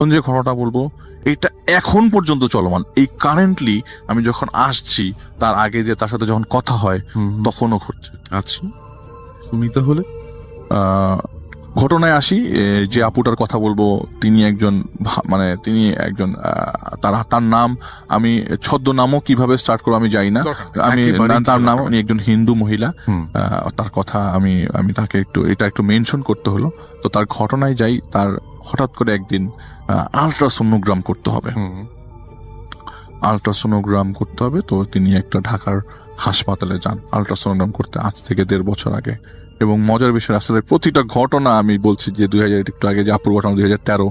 যে ঘটনাটা বলবো এটা এখন পর্যন্ত চলমান। এই কারেন্টলি আমি যখন আসছি তার আগে যে তার সাথে যখন কথা হয় তখনও ঘটছে। আচ্ছা, শুনি তাহলে। ঘটনায় আসি, যে আপুটার কথা বলবো তিনি একজন তিনি একজন তার নাম আমি ছদ্মনামও কিভাবে স্টার্ট করবো আমি জানি না। আমি তার নাম, উনি একজন হিন্দু মহিলা। তার কথা আমি তাকে একটু মেনশন করতে হলো। তো তার ঘটনায় যাই, তার হঠাৎ করে একদিন আলট্রাসোনোগ্রাম করতে হবে। তো তিনি একটা ঢাকার হাসপাতালে যান আলট্রাসোনোগ্রাম করতে, আজ থেকে 1.5 বছর আগে। এবং মজার বিষয়, আসলে প্রতিটা ঘটনা আমি বলছি যে 2000 একটু আগে যে আপুর ঘটনা 2013,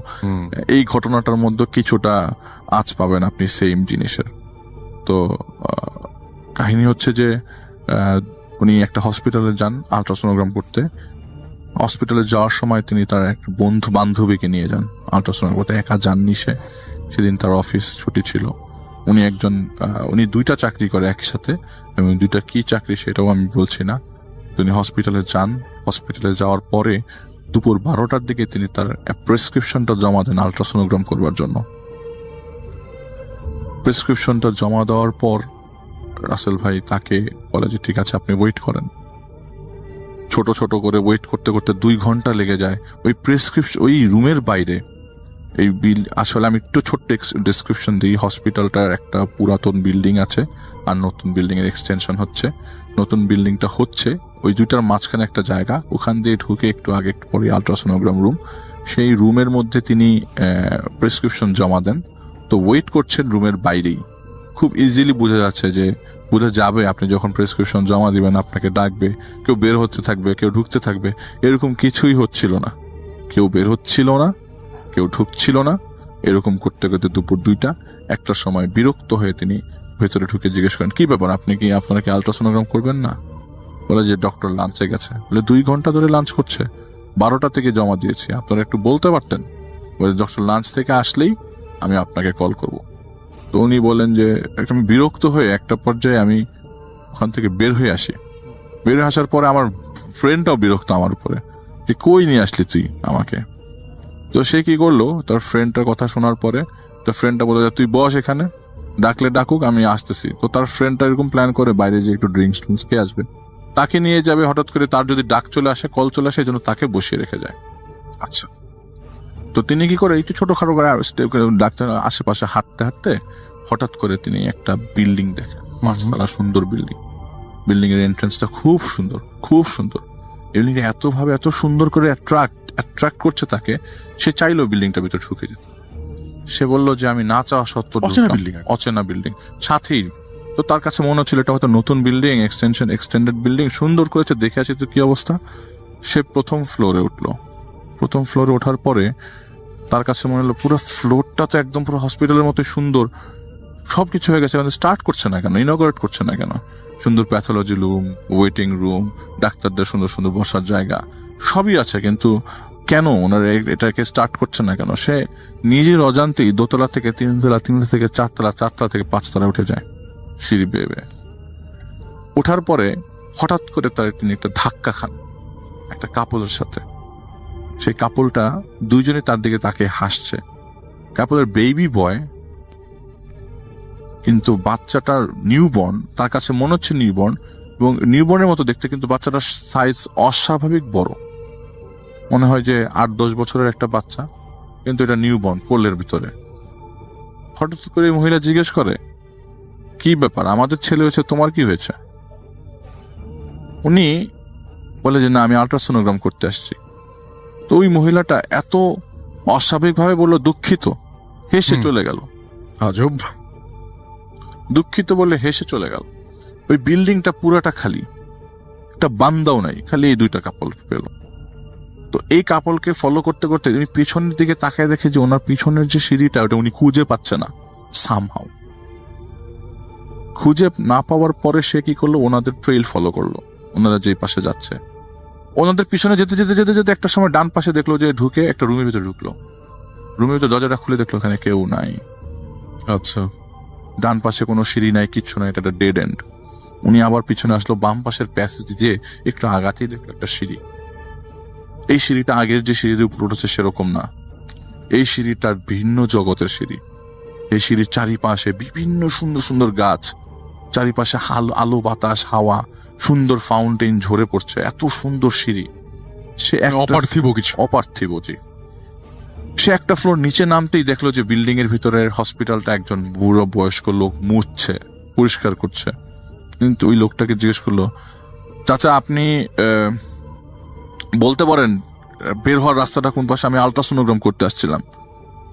এই ঘটনাটার মধ্যে কিছুটা আঁচ পাবেন আপনি সেম জিনিসের। তো কাহিনী হচ্ছে যে উনি একটা হসপিটালে যান আলট্রাসোনোগ্রাম করতে। হসপিটালে যাওয়ার সময় তিনি তার একটা বন্ধু বান্ধবীকে নিয়ে যান আলট্রাসোনোগ্রাম করতে। একা যাননি সে, সেদিন তার অফিস ছুটি ছিল। উনি 2টা চাকরি করে একসাথে, এবং 2টা কি চাকরি সেটাও আমি বলছি না। তিনি হসপিটালে যান। হসপিটালে যাওয়ার পরে দুপুর 12টার দিকে তিনি তার প্রেসক্রিপশনটা জমা দেন আলট্রাসোনোগ্রাম করবার জন্য। প্রেসক্রিপশনটা জমা দেওয়ার পর রাসেল ভাই তাকে বলে যে ঠিক আছে আপনি ওয়েট করেন। ছোট ছোট করে ওয়েট করতে করতে 2 ঘন্টা লেগে যায়। ওই রুমের বাইরে আসলে আমি একটু ছোট্ট ডেসক্রিপশন দিই। হসপিটালটার একটা পুরাতন বিল্ডিং আছে, আর নতুন বিল্ডিং এর এক্সটেনশন হচ্ছে। নতুন বিল্ডিংটা হচ্ছে ওই 2টার মাঝখানে একটা জায়গা, ওখান দিয়ে ঢুকে একটু পরে আলট্রাসোনোগ্রাম রুম। সেই রুমের মধ্যে তিনি প্রেসক্রিপশন জমা দেন। তো ওয়েট করছেন রুমের বাইরেই। খুব ইজিলি বোঝা যাবে আপনি যখন প্রেসক্রিপশন জমা দিবেন আপনাকে ডাকবে, কেউ বের হতে থাকবে, কেউ ঢুকতে থাকবে। এরকম কিছুই হচ্ছিল না, কেউ বের হচ্ছিল না, কেউ ঢুকছিল না। এরকম করতে করতে দুপুর 2টা, একটার সময় বিরক্ত হয়ে তিনি ভেতরে ঢুকে জিজ্ঞেস করেন কি ব্যাপার, আপনারা কি আলট্রাসোনোগ্রাম করবেন না? বলে যে ডক্টর লাঞ্চে গেছে। বলে 2 ঘন্টা ধরে লাঞ্চ করছে, 12টা থেকে জমা দিয়েছি, আপনারা একটু বলতে পারতেন। বলে ডক্টর লাঞ্চ থেকে আসলেই আমি আপনাকে কল করব। তো উনি বলেন যে আমি বিরক্ত হয়ে একটা পর্যায়ে আমি ওখান থেকে বের হয়ে আসি। বের হয়ে আসার পরে আমার ফ্রেন্ডটাও বিরক্ত আমার উপরে, যে কই নিয়ে আসলি তুই আমাকে। তো সে কি করলো, তার ফ্রেন্ডটার কথা শোনার পরে তার ফ্রেন্ডটা বলে তুই বস এখানে, ডাকলে ডাকুক আমি আসতেছি। তো তার ফ্রেন্ডটা এরকম প্ল্যান করে বাইরে যে একটু ড্রিঙ্কস খেয়ে আসবে, তাকে নিয়ে যাবে। হঠাৎ করে তার যদি ডাক চলে আসে, কল চলে আসে, এই জন্য তাকে বসিয়ে রেখে যায়। আচ্ছা, তো তিনি কি করে একটু ছোটখাটো করে ডাক্তার আশেপাশে হাঁটতে হাঁটতে হঠাৎ করে তিনি একটা বিল্ডিং দেখেন, 5 তলা সুন্দর বিল্ডিং এর এন্ট্রান্সটা খুব সুন্দর। বিল্ডিং এত সুন্দর করে অ্যাট্রাক্ট করছে তাকে, সে চাইলো বিল্ডিংটার ভিতরে ঢুকে যেতে। সে বললো যে আমি না চাওয়া সত্ত্বেও অচেনা বিল্ডিং সাথেই। তো তার কাছে মনে হচ্ছিল এটা হয়তো নতুন বিল্ডিং, এক্সটেন্ডেড বিল্ডিং, সুন্দর করেছে, দেখে আছে তো কি অবস্থা। সে প্রথম ফ্লোরে ওঠার পরে তার কাছে মনে হলো পুরো ফ্লোরটা তো একদম পুরো হসপিটালের মতো সুন্দর, সবকিছু হয়ে গেছে, স্টার্ট করছে না কেন, ইনঅগারেট করছে না কেন? সুন্দর প্যাথোলজি রুম, ওয়েটিং রুম, ডাক্তারদের সুন্দর সুন্দর বসার জায়গা সবই আছে, কিন্তু কেন ওনারা এটাকে স্টার্ট করছে না কেন? সে নিজের অজান্তেই 2তলা থেকে 3তলা, 3তলা থেকে 4তলা, 4তলা থেকে 5তলা উঠে যায় সিঁড়ি বেয়ে। ওঠার পরে হঠাৎ করে তিনি একটা ধাক্কা খান একটা কাপলের সাথে। সেই কাপলটা দুইজনে তার দিকে তাকে হাসছে। কাপলের বেবি বয়, কিন্তু বাচ্চাটার নিউবর্ন, তার কাছে মনে হচ্ছে নিউবর্ন, এবং নিউবর্নের মতো দেখতে, কিন্তু বাচ্চাটার সাইজ অস্বাভাবিক বড়। মনে হয় যে 8-10 বছরের একটা বাচ্চা, কিন্তু এটা নিউবর্ন, কোলের ভিতরে। হঠাৎ করে মহিলা জিজ্ঞেস করে কি ব্যাপার, আমাদের ছেলে হয়েছে, তোমার কি হয়েছে? উনি বলে যে না, আমি আলট্রাসোনোগ্রাম করতে আসছি। তো ওই মহিলাটা এত অস্বাভাবিকভাবে বললো দুঃখিত, হেসে চলে গেল। আজব। দুঃখিত বলে হেসে চলে গেল। ওই বিল্ডিংটা পুরাটা খালি, একটা বান্দাও নাই, খালি এই 2টা কাপল পেল। তো এই কাপলকে ফলো করতে করতে উনি পিছনের দিকে তাকায় দেখে যে ওনার পিছনের যে সিঁড়িটা, ওটা উনি খুঁজে পাচ্ছে না। সামহাউ খুঁজে না পাওয়ার পরে সে কি করলো, ওনাদের ট্রেইল ফলো করলো, ওনারা যে পাশে যাচ্ছে। ওনাদের পিছনে যেতে যেতে যেতে যেতে একটা সময় ডান পাশে দেখলো যে ঢুকে একটা রুমের ভিতরে ঢুকলো। রুমের ভিতরে দরজাটা খুলে দেখলো এখানে কেউ নাই। আচ্ছা, ডান পাশে কোনো সিঁড়ি নাই, কিচ্ছু নাই, এটা একটা ডেড এন্ড। উনি আবার পিছনে আসলো, বাম পাশের প্যাসেজ দিয়ে একটু আগাতেই দেখলো একটা সিঁড়ি। এই সিঁড়িটা আগের যে সিঁড়ির উপর উঠেছে সেরকম না, এই সিঁড়িটার ভিন্ন জগতের সিঁড়ি। এই সিঁড়ির চারিপাশে বিভিন্ন সুন্দর সুন্দর গাছ, চারিপাশে আলো বাতাস হাওয়া, সুন্দর ফাউন্টেন ঝরে পড়ছে, এত সুন্দর সিঁড়ি। সে অপার্থিব কিছু। অপার্থিব, জি। সে একটা ফ্লোর নিচে নামতেই দেখলো যে বিল্ডিং এর ভিতরের হসপিটালটা একজন বুড়ো বয়স্ক লোক মুছছে, পরিষ্কার করছে। কিন্তু ওই লোকটাকে জিজ্ঞেস করলো, চাচা আপনি বলতে পারেন বের হওয়ার রাস্তাটা কোন পাশে? আমি আলট্রাসোনোগ্রাম করতে আসছিলাম,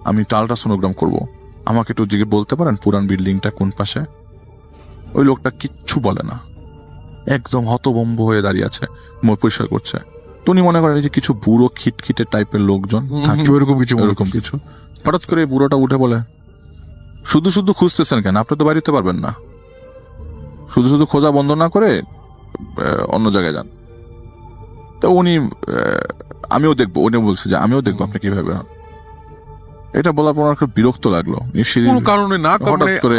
আমি একটা আলট্রাসোনোগ্রাম করবো, আমাকে একটু জিজ্ঞেস বলতে পারেন পুরান বিল্ডিংটা কোন পাশে? ওই লোকটা কিচ্ছু বলে না, একদম হতভম্ব হয়ে দাঁড়িয়ে আছে, পরিষ্কার করছে। তো উনি মনে করেন যে কিছু বুড়ো খিটখিটে টাইপের লোকজন থাকে, এরকম কিছু। হঠাৎ করে এই বুড়োটা উঠে বলে, শুধু শুধু খুঁজতেছেন কেন? আপনি তো বাড়িতে পারবেন না, শুধু শুধু খোঁজা বন্ধ না করে অন্য জায়গায় যান। তো উনি আমিও দেখবো, উনি বলছে যে আমিও দেখবো আপনি কিভাবে বেরোন। এটা বলার পর আমার খুব বিরক্ত লাগলো। কোনো কারণে না, হঠাৎ করে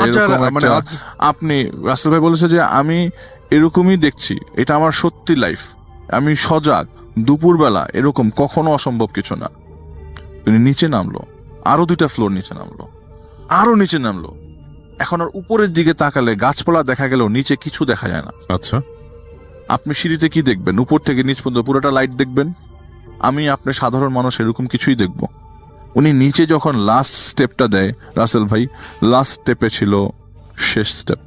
আপনি রাসেল ভাই বলেছে যে আমি এরকমই দেখছি, এটা আমার সত্যি লাইফ, আমি সজাগ, দুপুরবেলা এরকম কখনো অসম্ভব কিছু না। তিনি নিচে নামলো, আরো 2টা ফ্লোর নিচে নামলো, আরো নিচে নামলো। এখন আর উপরের দিকে তাকালে গাছপালা দেখা গেল, নিচে কিছু দেখা যায় না। আচ্ছা, আপনি সিঁড়িতে কি দেখবেন? উপর থেকে নিচ পর্যন্ত পুরোটা লাইট দেখবেন। আমি আপনি সাধারণ মানুষ এরকম কিছুই দেখব। উনি নিচে যখন লাস্ট স্টেপটা দেয় রাসেল ভাই, লাস্ট স্টেপে ছিল শেষ স্টেপ।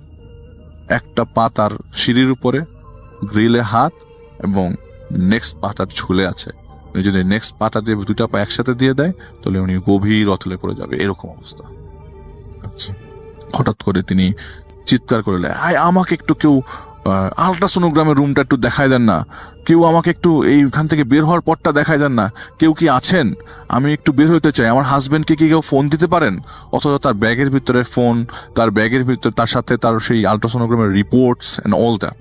একটা পা তার সিঁড়ির উপরে, গ্রিলে হাত, এবং নেক্সট পাটা ঝুলে আছে। উনি যদি নেক্সট পাটা দিয়ে 2টা পা একসাথে দিয়ে দেয় তাহলে উনি গভীর অতলে পড়ে যাবে, এরকম অবস্থা। আচ্ছা, হঠাৎ করে তিনি চিৎকার করলেন, আমাকে একটু কেউ আলট্রাসোনোগ্রামের রুমটা একটু দেখায় দেন না, কেউ আমাকে একটু এইখান থেকে বের হওয়ার পরটা দেখায় দেন না, কেউ কি আছেন? আমি একটু বের হতে চাই, আমার হাজবেন্ডকে কি কেউ ফোন দিতে পারেন? অথচ তার ব্যাগের ভিতরে ফোন, তার ব্যাগের ভিতরে তার সাথে তার সেই আলট্রাসোনোগ্রামের রিপোর্টস অ্যান্ড অল দ্যাট।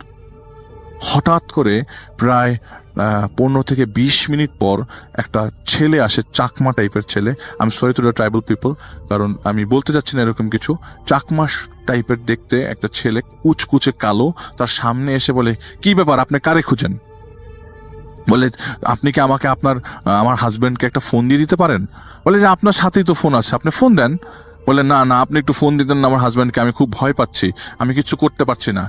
হঠাৎ করে প্রায় 15 থেকে 20 মিনিট পর একটা ছেলে আসে, চাকমা টাইপের ছেলে। আমি sorry to the tribal people, কারণ আমি বলতে চাচ্ছি না এরকম কিছু। চাকমা টাইপের দেখতে একটা ছেলে, কুচকুচে কালো, তার সামনে এসে বলে, কি ব্যাপার, আপনি কারে খুঁজেন? বলে, আপনি কি আমাকে আমার হাজবেন্ডকে একটা ফোন দিয়ে দিতে পারেন? বলে যে আপনার সাথেই তো ফোন আছে, আপনি ফোন দেন। বলে, না না, আপনি একটু ফোন দিতেন না আমার হাজবেন্ডকে, আমি খুব ভয় পাচ্ছি, আমি কিচ্ছু করতে পারছি না।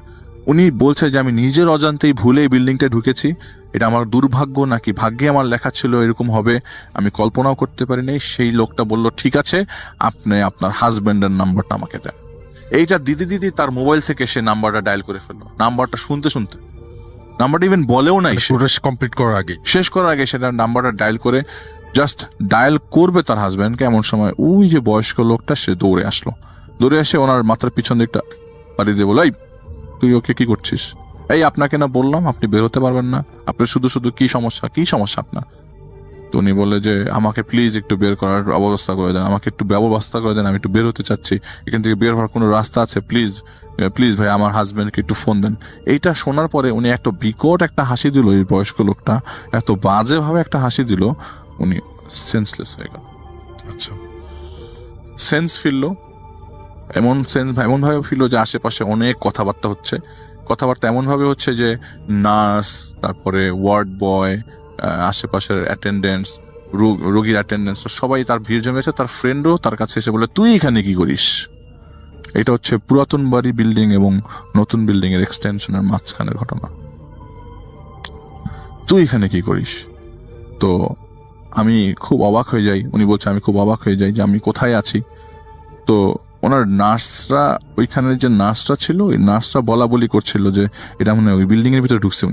উনি বলছে যে আমি নিজের অজান্তেই ভুলে এই বিল্ডিংটা ঢুকেছি, এটা আমার দুর্ভাগ্য নাকি ভাগ্যে আমার লেখা ছিল এরকম হবে, আমি কল্পনাও করতে পারিনি। সেই লোকটা বলল, ঠিক আছে, আপনি আপনার হাজবেন্ডের নাম্বারটা আমাকে দেন। এইটা দিদি তার মোবাইল থেকে সে নাম্বারটা ডায়াল করে ফেললো। নাম্বারটা শুনতে নাম্বারটা ইভেন বলেও নাই, কমপ্লিট করার আগে, শেষ করার আগে সেটা নাম্বারটা ডায়াল করে জাস্ট ডায়াল করবে তার হাজবেন্ডকে, এমন সময় ওই যে বয়স্ক লোকটা সে দৌড়ে এসে ওনার মাথার পিছন দিকটা বাড়ি দিয়ে বলো, তুই ওকে কি করছিস? আপনাকে না বললাম আপনি বেরোতে পারবেন না, আপনি শুধু শুধু কি সমস্যা আপনার? তো উনি বলে যে আমাকে প্লিজ একটু বের করার ব্যবস্থা করে দেন, আমাকে একটু ব্যবস্থা করে দেন, আমি একটু বের হতে চাচ্ছি, এখান থেকে বের হওয়ার কোনো রাস্তা আছে? প্লিজ ভাই, আমার হাজবেন্ডকে একটু ফোন দেন। এইটা শোনার পরে উনি একটা বিকট একটা হাসি দিল, এই বয়স্ক লোকটা এত বাজেভাবে একটা হাসি দিল, উনি সেন্সলেস হয়ে গেল। আচ্ছা, সেন্স ফিরলো, এমনভাবে ফিরলো যে আশেপাশে অনেক কথাবার্তা এমনভাবে হচ্ছে যে নার্স, তারপরে ওয়ার্ড বয়, আশেপাশের অ্যাটেন্ডেন্স, রোগীর অ্যাটেন্ডেন্স, সবাই তার ভিড় জমেছে। তার ফ্রেন্ডও তার কাছে এসে বলে, তুই এখানে কি করিস? এটা হচ্ছে পুরাতন বাড়ি বিল্ডিং এবং নতুন বিল্ডিং এর এক্সটেনশনের মাঝখানের ঘটনা। তুই এখানে কি করিস? তো আমি খুব অবাক হয়ে যাই। উনি বলছে, আমি খুব অবাক হয়ে যাই যে আমি কোথায় আছি। তো ওনার নার্সরা, ওইখানের যে নার্সরা ছিল, ওই নার্সরা বলা বলি করছিল যে এটা মনে হয় ওই বিল্ডিং এর ভিতরে ঢুকছে।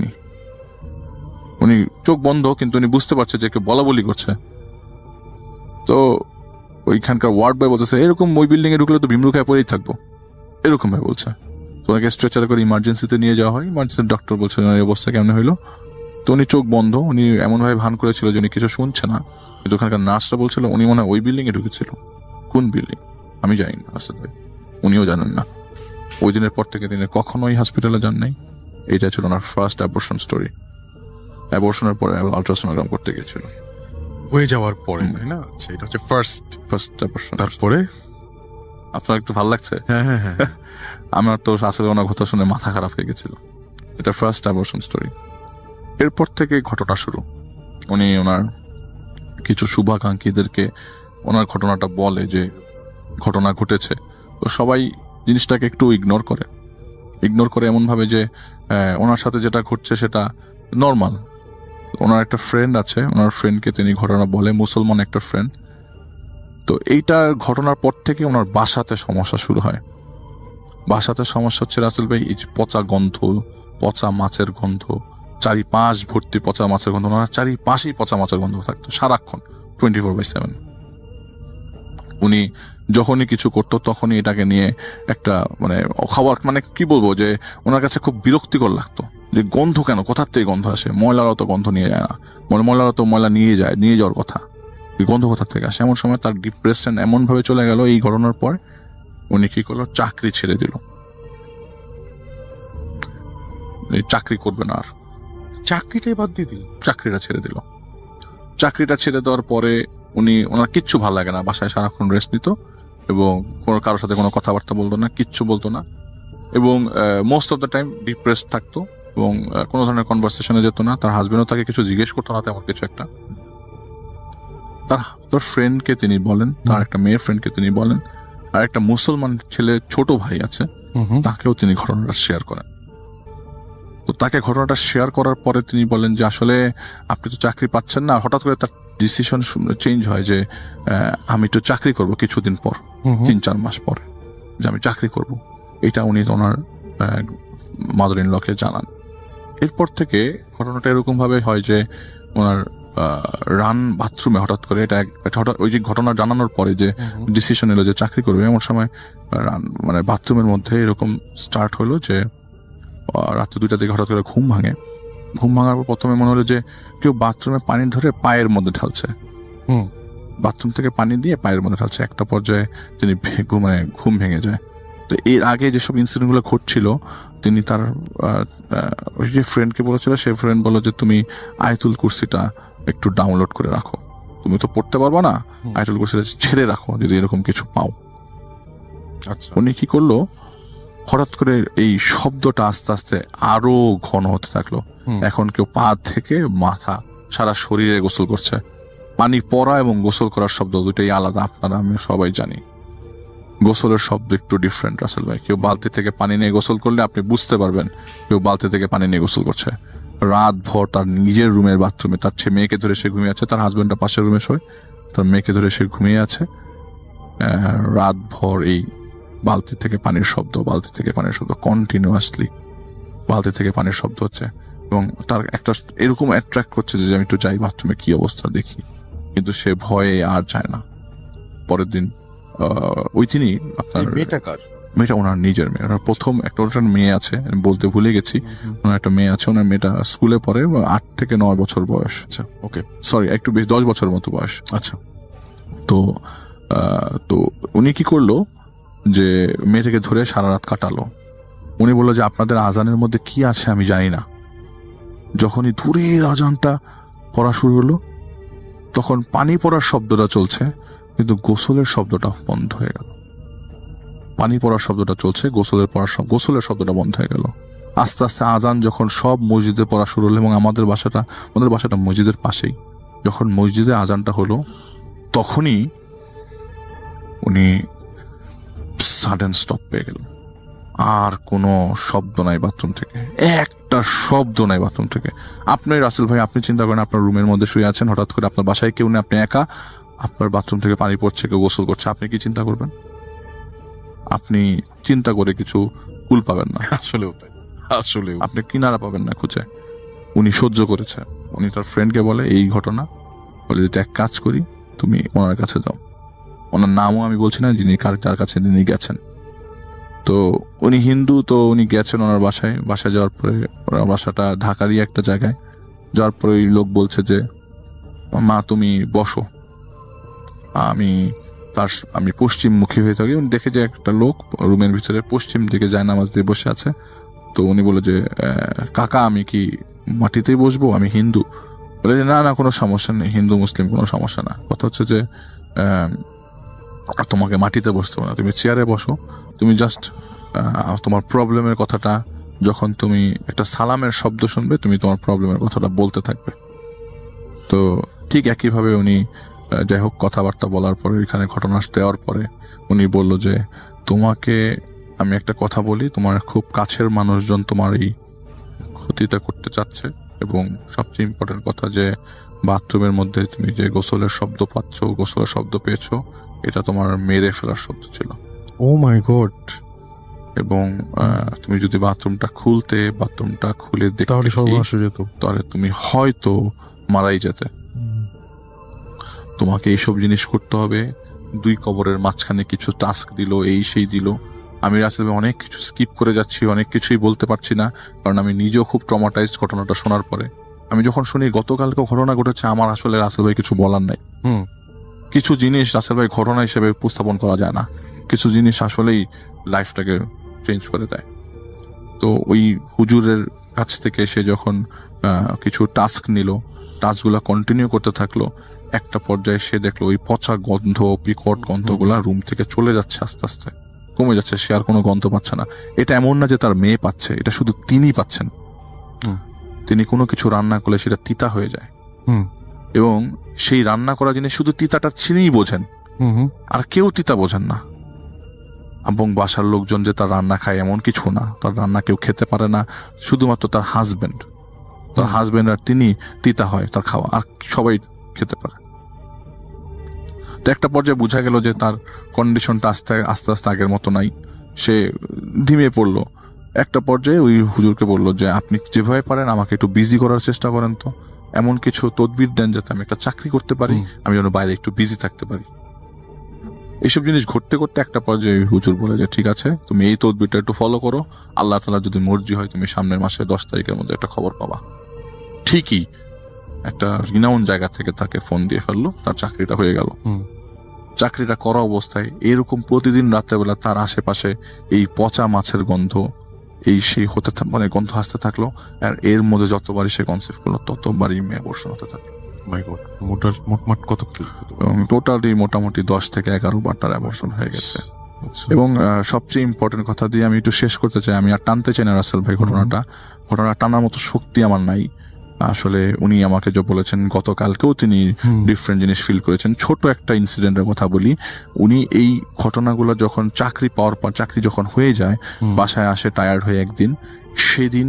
উনি চোখ বন্ধ, কিন্তু উনি বুঝতে পারছে যে কেউ বলা বলি করছে। তো ওইখানকার ওয়ার্ড বয় বলতেছে, এরকম ওই বিল্ডিং এ ঢুকলে তো ভিমরু খায় পরেই থাকবো, এরকম ভাবে বলছে। তো ওনাকে স্ট্রেচার করে ইমার্জেন্সিতে নিয়ে যাওয়া হয়। ইমার্জেন্সি ডক্টর বলছে ওনার অবস্থা কেমন হইলো। তো উনি চোখ বন্ধ, উনি এমনভাবে ভান করেছিল যে উনি কিছু শুনছে না, কিন্তু ওখানকার নার্সরা বলছিল উনি মনে হয় ওই বিল্ডিং এ ঢুকেছিল। কোন বিল্ডিং আমি জানি না, আসলে উনিও জানেন না। ওই দিনের পর থেকে তিনি কখনোই হসপিটালে যান নাই। এইটা ছিল ওনার ফার্স্ট অ্যাবর্শন স্টোরি। অ্যাবর্শনের পরে আলট্রাসোনোগ্রাম করতে গিয়েছিল হয়ে যাওয়ার পরে, তাই না? আচ্ছা, এটা হচ্ছে ফার্স্ট অ্যাবর্শন। তারপরে আপনার একটু ভালো লাগছে? হ্যাঁ, আমার তো আসলে ওনার কথা শুনে মাথা খারাপ হয়ে গেছিল। এটা ফার্স্ট অ্যাবর্শন স্টোরি। এরপর থেকে ঘটনা শুরু। উনি ওনার কিছু শুভাকাঙ্ক্ষীদেরকে ওনার ঘটনাটা বলে যে ঘটনা ঘটেছে, তো সবাই জিনিসটাকে একটু ইগনোর করে এমনভাবে যে ওনার সাথে যেটা ঘটছে সেটা নর্মাল। ওনার একটা ফ্রেন্ড আছে, ওনার ফ্রেন্ডকে তিনি ঘটনা বলে, মুসলমান একটা ফ্রেন্ড। তো এইটার ঘটনার পর থেকে ওনার বাসাতে সমস্যা শুরু হয়। বাসাতে সমস্যা হচ্ছে রাসেল ভাই, এই যে পচা গন্ধ, পচা মাছের গন্ধ, চারিপাশ ভর্তি পচা মাছের গন্ধ, ওনার চারিপাশেই পচা মাছের গন্ধ থাকতো সারাক্ষণ 24/7। উনি যখনই কিছু করতো তখনই এটাকে নিয়ে একটা মানে খাবার, মানে কি বলবো, যে ওনার কাছে খুব বিরক্তিকর লাগতো যে গন্ধ কেন, কোথার থেকে গন্ধ আসে, ময়লারও তো গন্ধ নিয়ে যায় না, ময়লারও তো ময়লা নিয়ে যাওয়ার কথা, এই গন্ধ কোথার থেকে আসে। এমন সময় তার ডিপ্রেশন এমন ভাবে চলে গেল এই ঘটনার পর, উনি কি করলো, চাকরি ছেড়ে দিল, চাকরি করবে না আর, চাকরিটাই বাদ দিয়ে দিল। চাকরিটা ছেড়ে দিল। চাকরিটা ছেড়ে দেওয়ার পরে ওনার কিচ্ছু ভালো লাগে না, বাসায় সারাক্ষণ রেস্ট নিত এবং কোনো কারোর সাথে কোনো কথাবার্তা বলতো না, কিচ্ছু বলতো না, এবং most of the time depressed থাকতো এবং কোনো ধরনের কনভারসেশনে যেত না। তার হাজবেন্ডও তাকে কিছু জিজ্ঞেস করতো না তেমন কিছু একটা। তার ফ্রেন্ডকে তিনি বলেন, তার একটা মেয়ের ফ্রেন্ডকে তিনি বলেন, আর একটা মুসলমান ছেলের ছোট ভাই আছে, তাকেও তিনি ঘটনাটা শেয়ার করেন। তো তাকে ঘটনাটা শেয়ার করার পরে তিনি বলেন যে আসলে আপনি তো চাকরি পাচ্ছেন না। হঠাৎ করে তার ডিসিশন চেঞ্জ হয় যে আমি তো চাকরি করব কিছুদিন পর, 3-4 মাস পরে, যে আমি চাকরি করব। এটা উনি ওনার মাদার ইন লকে জানান। এরপর থেকে ঘটনাটা এরকম ভাবে হয় যে ওনার রান বাথরুমে হঠাৎ করে হঠাৎ ওই যে ঘটনা জানানোর পরে যে ডিসিশন এলো যে চাকরি করবে, এমন সময় মানে বাথরুমের মধ্যে এরকম স্টার্ট হলো যে রাত্রে 2টা দিকে হঠাৎ করে ঘুম ভাঙার পর প্রথমে মনে হলো যে কেউ বাথরুমে পানি ধরে পায়ের মধ্যে ঢালছে, বাথরুম থেকে পানি দিয়ে পায়ের মধ্যে ঢালছে। একটা পর্যায়ে তিনি ঘুম ভেঙে যায়। তো এর আগে যেসব ইনসিডেন্টগুলো ঘটছিল তিনি তার ওই যে ফ্রেন্ডকে বলেছিল, সেই ফ্রেন্ড বলল যে তুমি আয়াতুল কুরসিটা একটু ডাউনলোড করে রাখো, তুমি তো পড়তে পারবা না, আয়াতুল কুরসিটা ছেড়ে রাখো যদি এরকম কিছু পাও। আচ্ছা, উনি কি করলো, হঠাৎ করে এই শব্দটা আস্তে আস্তে আরো ঘন হতে থাকলো। এখন কেউ পা থেকে মাথা সারা শরীরে গোসল করছে। পানি পড়া এবং গোসল করার শব্দ দুটোই আলাদা, আপনারা আমি সবাই জানি। গোসলের শব্দ একটু ডিফারেন্ট রাসেল ভাই। কেউ বালতি থেকে পানি নিয়ে গোসল করলে আপনি বুঝতে পারবেন কেউ বালতি থেকে পানি নিয়ে গোসল করছে। রাত ভর তার নিজের রুমের বাথরুমে তার মেয়েকে ধরে সে ঘুমিয়ে আছে, তার হাজবেন্ডটা পাশের রুমে শোয়, তার মেয়েকে ধরে সে ঘুমিয়ে আছে। রাত ভর এই বালতি থেকে পানির শব্দ কন্টিনিউয়াসলি, বালতি থেকে পানির শব্দ হচ্ছে এবং তার একটা এরকম অ্যাট্রাক্ট করছে যে আমি একটু যাই বাথরুমে কি অবস্থা দেখি, কিন্তু সে ভয়ে আর যায় না। পরের দিন তিনি আপনার মেয়েটা ওনার নিজের মেয়ে, ওনার প্রথম একটা মেয়ে আছে, আমি বলতে ভুলে গেছি, ওনার একটা মেয়ে আছে, ওনার মেয়েটা স্কুলে পড়ে, 8 থেকে 9 বছর বয়স। আচ্ছা, ওকে, সরি, একটু বেশি, 10 বছরের মতো বয়স। আচ্ছা, তো উনি কি করলো যে মেয়েটাকে ধরে সারা রাত কাটালো। উনি বললো যে আপনাদের আজানের মধ্যে কি আছে আমি জানি না। যখনই দূরের আজানটা পড়া শুরু হলো তখন পানি পড়ার শব্দটা চলছে কিন্তু গোসলের শব্দটা বন্ধ হয়ে গেল। পানি পড়ার শব্দটা চলছে, গোসলের শব্দটা বন্ধ হয়ে গেল। আস্তে আস্তে আজান যখন সব মসজিদে পড়া শুরু হলো এবং আমাদের বাসাটা মসজিদের পাশেই, যখন মসজিদে আজানটা হলো তখনই উনি সাডেন স্টপ পেয়ে গেল। আর কোনো শব্দ নাই বাথরুম থেকে, একটা শব্দ নাই বাথরুম থেকে। আপনি রাসেল ভাই, আপনি চিন্তা করেন আপনার রুমের মধ্যে শুয়ে আছেন, হঠাৎ করে আপনার বাসায় কেউ নেই, আপনি একা, আপনার বাথরুম থেকে পানি পড়ছে, কেউ গোসল করছে, আপনি কি চিন্তা করবেন? আপনি চিন্তা করে কিছু কুল পাবেন না, আসলে আপনি কিনারা পাবেন না খুঁজে। উনি সহ্য করেছে। উনি তার ফ্রেন্ডকে বলে এই ঘটনা, বলে যে এক কাজ করি, তুমি ওনার কাছে যাও। ওনার নামও আমি বলছি না, যার কাছে তিনি গেছেন। তো উনি হিন্দু, তো উনি গেছেন ওনার বাসায় যাওয়ার পরে, ওনার বাসাটা ঢাকারই একটা জায়গায়, যাওয়ার পরে ওই লোক বলছে যে মা তুমি বসো, আমি পশ্চিমমুখী হয়ে থাকি। উনি দেখে যে একটা লোক রুমের ভিতরে পশ্চিম দিকে যায় নামাজ দিয়ে বসে আছে। তো উনি বলে যে কাকা আমি কি মাটিতেই বসবো, আমি হিন্দু। বলে যে না কোনো সমস্যা নেই, হিন্দু মুসলিম কোনো সমস্যা না, কথা হচ্ছে যে তোমাকে মাটিতে বসতে হবে না, তুমি চেয়ারে বসো, তুমি জাস্ট তোমার প্রবলেমের কথাটা, যখন তুমি একটা সালামের শব্দ শুনবে তুমি তোমার প্রবলেমের কথাটা বলতে থাকবে। তো ঠিক একইভাবে উনি যাই হোক, কথাবার্তা বলার পরে এখানে ঘটনা দেওয়ার পরে উনি বলল যে তোমাকে আমি একটা কথা বলি, তোমার খুব কাছের মানুষজন তোমার এই ক্ষতিটা করতে চাচ্ছে, এবং সবচেয়ে ইম্পর্টেন্ট কথা যে বাথরুমের মধ্যে তুমি যে গোসলের শব্দ পাচ্ছ, গোসলের শব্দ পেয়েছো, এটা তোমার মেরে ফেলার শব্দ ছিল। ও মাই গড। এবং তুমি যদি বাথরুমটা খুলে দেখতে তাহলে সর্বনাশ হয়ে যেত। তাহলে তুমি হয়তো মারাই যেতে। তোমাকে এইসব জিনিস করতে হবে। 2 কবরের মাঝখানে কিছু টাস্ক দিল, এই সেই দিল। আমি রাসেল ভাই অনেক কিছু স্কিপ করে যাচ্ছি, অনেক কিছুই বলতে পারছি না, কারণ আমি নিজেও খুব ট্রমাটাইজড ঘটনাটা শোনার পরে। আমি যখন শুনি গতকালকে ঘটনা ঘটেছে, আমার আসলে রাসেল ভাই কিছু বলার নাই। কিছু জিনিস রাসেল ভাই ঘটনা হিসেবে উপস্থাপন করা যায় না, কিছু জিনিস আসলেই লাইফটাকে চেঞ্জ করে দেয়। তো ওই হুজুরের কাছ থেকে সে যখন কিছু টাস্ক নিল, টাস্কগুলো কন্টিনিউ করতে থাকলো, একটা পর্যায়ে সে দেখলো ওই পচা গন্ধ, বিকট গন্ধগুলা রুম থেকে চলে যাচ্ছে, আস্তে আস্তে কমে যাচ্ছে। সে আর কোনো গন্ধ পাচ্ছে না। এটা এমন না যে তার মেয়ে পাচ্ছে, এটা শুধু তিনিই পাচ্ছেন। তিনি কোনো কিছু রান্না করলে সেটা তিতা হয়ে যায়, এবং সেই রান্না করা জিনিস শুধু তিতাটা তিনিই বোঝেন, আর কেউ তিতা বোঝেন না। এবং বাসার লোকজন যে তার রান্না খায় এমন কিছু না, তার রান্না কেউ খেতে পারে না, শুধুমাত্র তার হাজবেন্ড আর তিনি তিতা হয় তার খাওয়া, আর সবাই খেতে পারে। তো একটা পর্যায়ে বোঝা গেল যে তার কন্ডিশনটা আস্তে আস্তে আগের মতো নাই, সে ধিমে পড়লো। একটা পর্যায়ে ওই হুজুরকে বললো যে আপনি যেভাবে পারেন আমাকে একটু বিজি করার চেষ্টা করেন, তো এমন কিছু তদবির দেন যাতে আমি একটা চাকরি করতে পারি, আমি যেন বাইরে একটু বিজি থাকতে পারি। এইসব জিনিস ঘটতে করতে একটা পর্যায়ে হুজুর বলে যে ঠিক আছে, তুমি এই তদবিরটা একটু ফলো করো, আল্লাহ তাআলা যদি মর্জি হয় তুমি সামনের মাসে 10 তারিখের মধ্যে একটা খবর পাবা। ঠিকই একটা রিনাউন জায়গা থেকে তাকে ফোন দিয়ে ফেললো, তার চাকরিটা হয়ে গেল। চাকরিটা করা অবস্থায় এরকম প্রতিদিন রাত্রেবেলা তার আশেপাশে এই পচা মাছের গন্ধ, এই সেই হতে মানে গন্ধ আসতে থাকলো, আর এর মধ্যে যতবারই সে কনসেপ্ট করলো ততবারই মেয়ে অবর্ষণ হতে থাকলো। মোটমাট কত? টোটালি মোটামুটি 10 থেকে 11 বার তার অ্যাবর্শন হয়ে গেছে। এবং সবচেয়ে ইম্পর্টেন্ট কথা দিয়ে আমি একটু শেষ করতে চাই, আমি আর টানতে চাই না রাসেল ভাই, ঘটনা টানার মতো শক্তি আমার নাই আসলে। উনি আমাকে যে বলেছেন গতকালকেও তিনি ডিফারেন্ট জিনিস ফিল করেছেন। ছোট একটা ইনসিডেন্টের কথা বলি, উনি এই ঘটনাগুলো যখন চাকরি পাওয়ার পর, চাকরি যখন হয়ে যায়, বাসায় আসে টায়ার্ড হয়ে একদিন, সেদিন